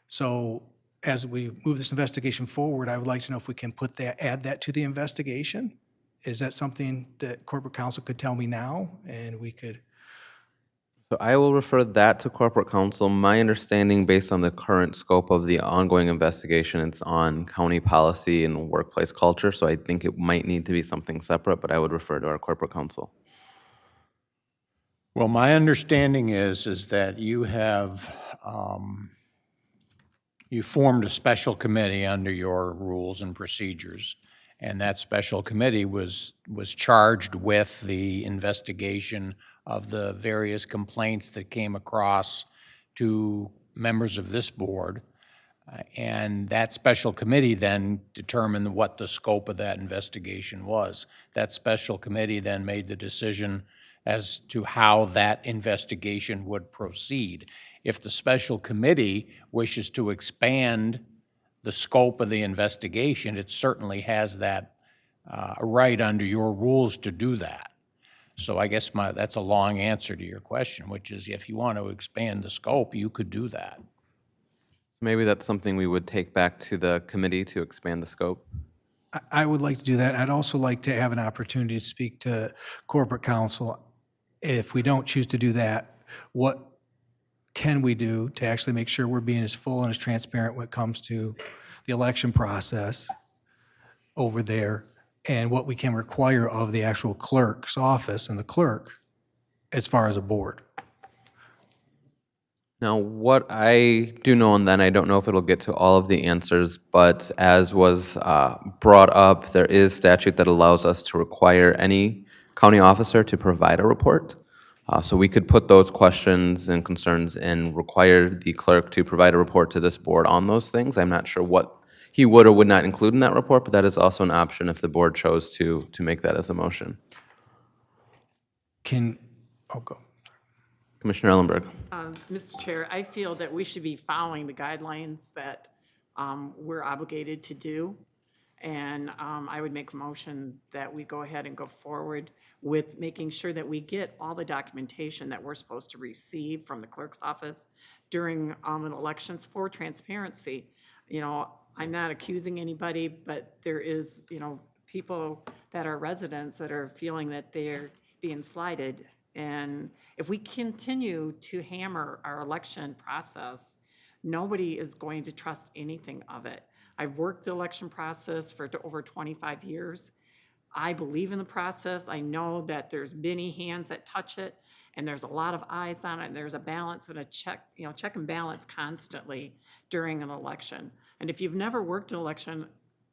So as we move this investigation forward, I would like to know if we can add that to the investigation. Is that something that corporate counsel could tell me now, and we could? So I will refer that to corporate counsel. My understanding, based on the current scope of the ongoing investigation, it's on county policy and workplace culture, so I think it might need to be something separate, but I would refer to our corporate counsel. Well, my understanding is that you have, you formed a special committee under your rules and procedures, and that special committee was charged with the investigation of the various complaints that came across to members of this board. And that special committee then determined what the scope of that investigation was. That special committee then made the decision as to how that investigation would proceed. If the special committee wishes to expand the scope of the investigation, it certainly has that right under your rules to do that. So I guess that's a long answer to your question, which is if you want to expand the scope, you could do that. Maybe that's something we would take back to the committee to expand the scope. I would like to do that. I'd also like to have an opportunity to speak to corporate counsel. If we don't choose to do that, what can we do to actually make sure we're being as full and as transparent when it comes to the election process over there, and what we can require of the actual clerk's office and the clerk as far as a board? Now, what I do know, and then I don't know if it'll get to all of the answers, but as was brought up, there is statute that allows us to require any county officer to provide a report. So we could put those questions and concerns and require the clerk to provide a report to this board on those things. I'm not sure what he would or would not include in that report, but that is also an option if the board chose to make that as a motion. Go. Commissioner Ellenberg. Mr. Chair, I feel that we should be following the guidelines that we're obligated to do. And I would make a motion that we go ahead and go forward with making sure that we get all the documentation that we're supposed to receive from the clerk's office during an elections for transparency. You know, I'm not accusing anybody, but there is, you know, people that are residents that are feeling that they're being slighted. And if we continue to hammer our election process, nobody is going to trust anything of it. I've worked the election process for over 25 years. I believe in the process. I know that there's many hands that touch it, and there's a lot of eyes on it, and there's a balance and a check and balance constantly during an election. And if you've never worked an election,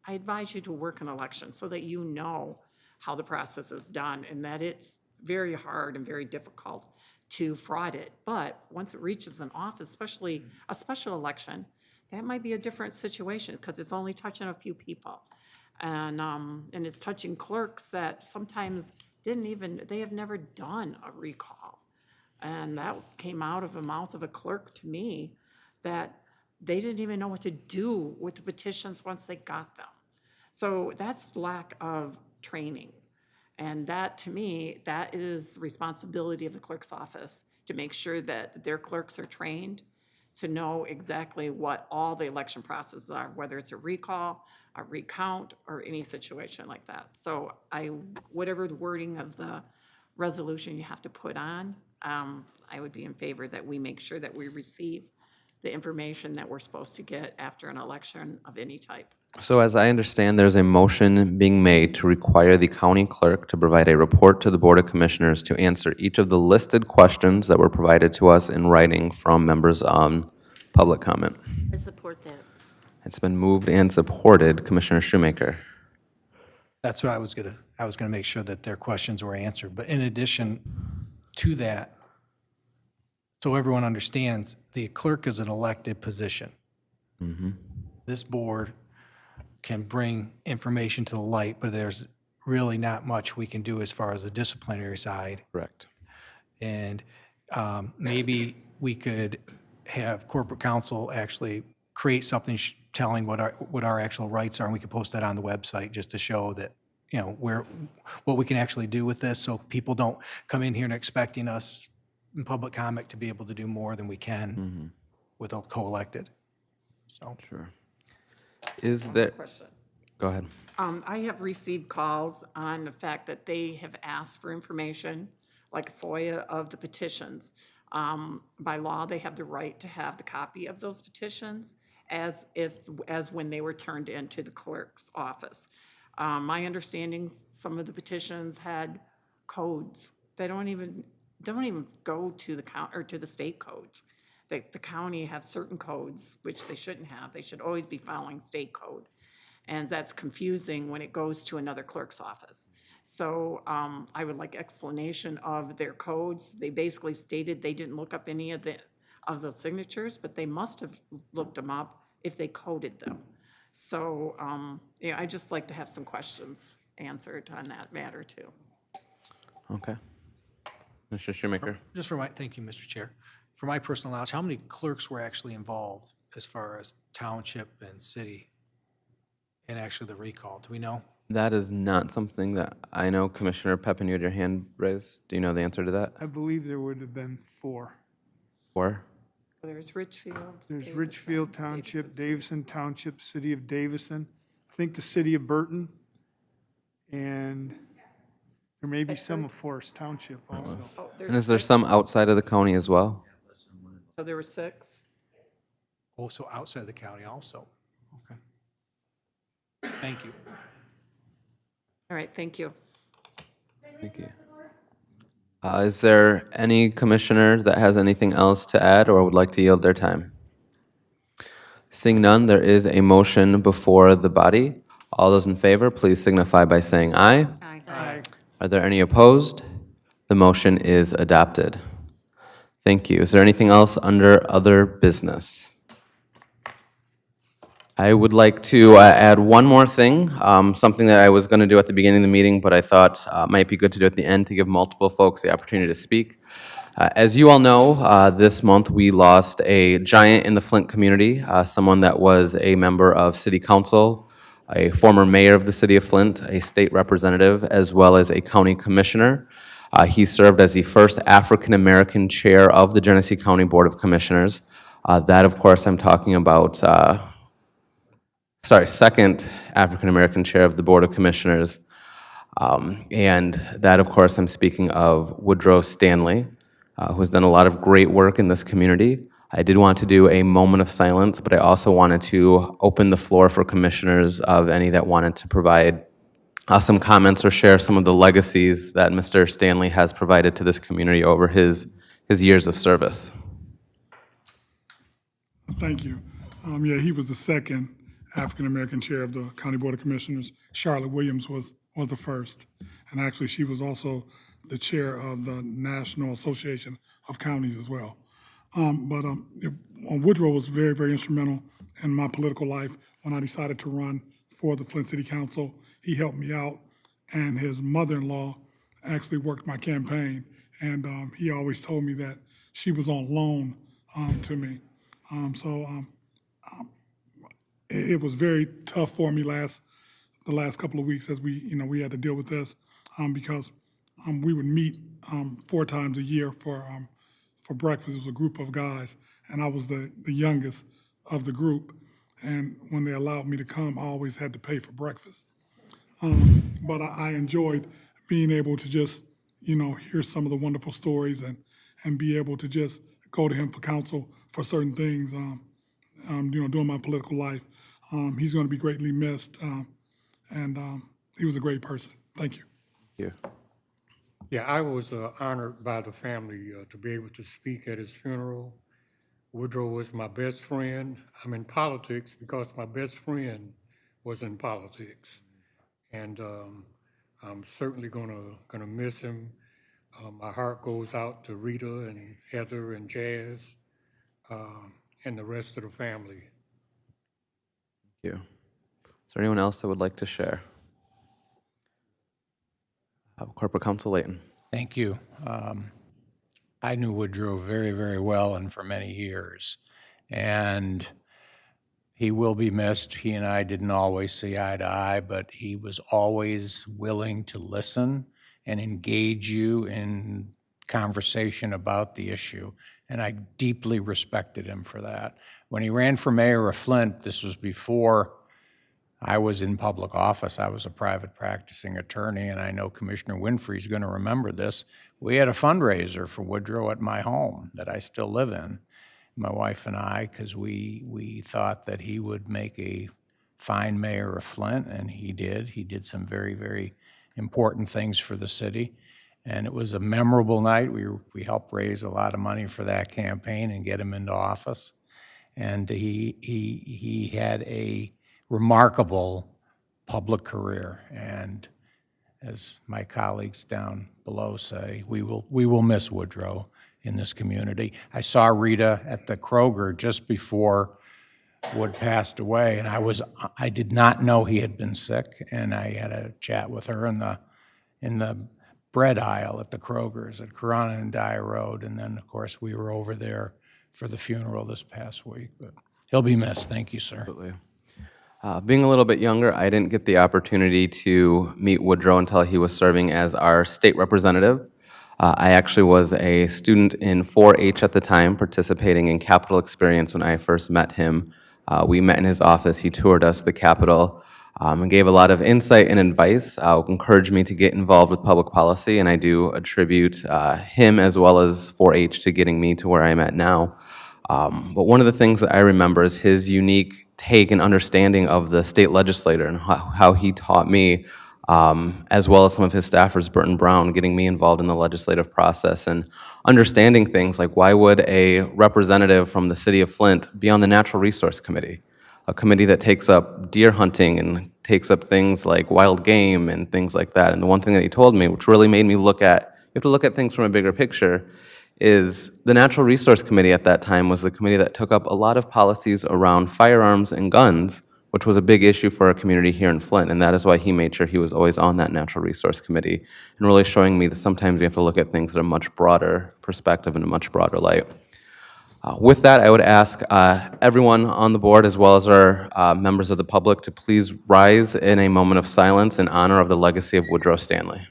I advise you to work an election so that you know how the process is done and that it's very hard and very difficult to fraud it. But once it reaches an office, especially a special election, that might be a different situation because it's only touching a few people. And it's touching clerks that sometimes they have never done a recall. And that came out of the mouth of a clerk to me that they didn't even know what to do with the petitions once they got them. So that's lack of training. And that, to me, that is responsibility of the clerk's office to make sure that their clerks are trained to know exactly what all the election processes are, whether it's a recall, a recount, or any situation like that. So whatever the wording of the resolution you have to put on, I would be in favor that we make sure that we receive the information that we're supposed to get after an election of any type. So as I understand, there's a motion being made to require the county clerk to provide a report to the Board of Commissioners to answer each of the listed questions that were provided to us in writing from members on public comment. I support that. It's been moved and supported. Commissioner Shoemaker. That's what I was gonna make sure that their questions were answered. But in addition to that, so everyone understands, the clerk is an elected position. This board can bring information to the light, but there's really not much we can do as far as the disciplinary side. Correct. And maybe we could have corporate counsel actually create something telling what our actual rights are, and we could post that on the website just to show that, you know, what we can actually do with this, so people don't come in here and expecting us in public comment to be able to do more than we can with a co-elected. So. Sure. Is there? Question. Go ahead. I have received calls on the fact that they have asked for information, like FOIA of the petitions. By law, they have the right to have the copy of those petitions as when they were turned into the clerk's office. My understanding, some of the petitions had codes. They don't even go to the county or to the state codes. The county have certain codes, which they shouldn't have. They should always be following state code. And that's confusing when it goes to another clerk's office. So I would like explanation of their codes. They basically stated they didn't look up any of the signatures, but they must have looked them up if they coded them. So yeah, I'd just like to have some questions answered on that matter too. Okay. Mr. Shoemaker. Thank you, Mr. Chair. For my personal knowledge, how many clerks were actually involved as far as township and city and actually the recall? Do we know? That is not something that I know. Commissioner Pepin, you had your hand raised. Do you know the answer to that? I believe there would have been 4. 4? There's Richfield. There's Davison, Richfield Township, Davison Davison Township, City of Davison, I think the City of Burton, and there may be some of Forest Township also. Oh, And is there some outside of the county as well? So there were 6. Also outside the county also. Okay. Thank you. All right, thank you. Thank you. Is there any commissioner that has anything else to add or would like to yield their time? Seeing none, there is a motion before the body. All those in favor, please signify by saying aye. Aye. Are there any opposed? The motion is adopted. Thank you. Is there anything else under other business? I would like to add one more thing, something that I was going to do at the beginning of the meeting, but I thought might be good to do at the end to give multiple folks the opportunity to speak. As you all know, this month we lost a giant in the Flint community, someone that was a member of City Council, a former mayor of the City of Flint, a state representative, as well as a county commissioner. He served as the first African-American chair of the Genesee County Board of Commissioners. That, of course, I'm talking about second African-American chair of the Board of Commissioners. And that, of course, I'm speaking of Woodrow Stanley, who's done a lot of great work in this community. I did want to do a moment of silence, but I also wanted to open the floor for commissioners of any that wanted to provide some comments or share some of the legacies that Mr. Stanley has provided to this community over his years of service. Thank you. Yeah, he was the second African-American chair of the County Board of Commissioners. Charlotte Williams was the first. And actually, she was also the chair of the National Association of Counties as well. Woodrow was very, very instrumental in my political life when I decided to run for the Flint City Council. He helped me out, and his mother-in-law actually worked my campaign, and he always told me that she was on loan to me. It was very tough for me the last couple of weeks as we had to deal with this because we would meet 4 times a year for breakfast. It was a group of guys, and I was the youngest of the group. And when they allowed me to come, I always had to pay for breakfast. But I enjoyed being able to just, hear some of the wonderful stories and be able to just go to him for counsel for certain things, during my political life. He's going to be greatly missed, and he was a great person. Thank you. Thank you. Yeah, I was honored by the family to be able to speak at his funeral. Woodrow was my best friend. I'm in politics because my best friend was in politics. And I'm certainly gonna miss him. My heart goes out to Rita and Heather and Jazz and the rest of the family. Thank you. Is there anyone else that would like to share? Corporate Counsel Layton. Thank you. I knew Woodrow very, very well and for many years. And he will be missed. He and I didn't always see eye to eye, but he was always willing to listen and engage you in conversation about the issue. And I deeply respected him for that. When he ran for mayor of Flint, this was before I was in public office. I was a private practicing attorney, and I know Commissioner Winfrey's going to remember this. We had a fundraiser for Woodrow at my home that I still live in, my wife and I, because we thought that he would make a fine mayor of Flint, and he did. He did some very, very important things for the city, and it was a memorable night. We helped raise a lot of money for that campaign and get him into office, and he had a remarkable public career, and as my colleagues down below say, we will miss Woodrow in this community. I saw Rita at the Kroger just before Wood passed away, and I did not know he had been sick, and I had a chat with her in the bread aisle at the Kroger's at Corona and Dye Road, and then of course we were over there for the funeral this past week. But he'll be missed. Thank you, sir. Absolutely. Being a little bit younger, I didn't get the opportunity to meet Woodrow until he was serving as our state representative. I actually was a student in 4-H at the time, participating in Capitol Experience when I first met him. We met in his office, he toured us the Capitol, and gave a lot of insight and advice, encouraged me to get involved with public policy, and I do attribute him as well as 4-H to getting me to where I'm at now. But one of the things that I remember is his unique take and understanding of the state legislator and how he taught me, as well as some of his staffers, Burton Brown, getting me involved in the legislative process and understanding things like why would a representative from the city of Flint be on the Natural Resource Committee, a committee that takes up deer hunting and takes up things like wild game and things like that. And the one thing that he told me, which really made me look at have to look at things from a bigger picture, is the Natural Resource Committee at that time was the committee that took up a lot of policies around firearms and guns, which was a big issue for our community here in Flint, and that is why he made sure he was always on that Natural Resource Committee, and really showing me that sometimes we have to look at things at a much broader perspective and a much broader light. With that, I would ask everyone on the board, as well as our members of the public, to please rise in a moment of silence in honor of the legacy of Woodrow Stanley.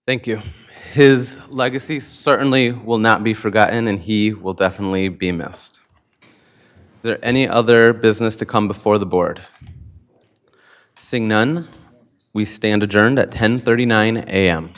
Thank you. His legacy certainly will not be forgotten, and he will definitely be missed. Is there any other business to come before the board? Seeing none, we stand adjourned at 10:39 a.m.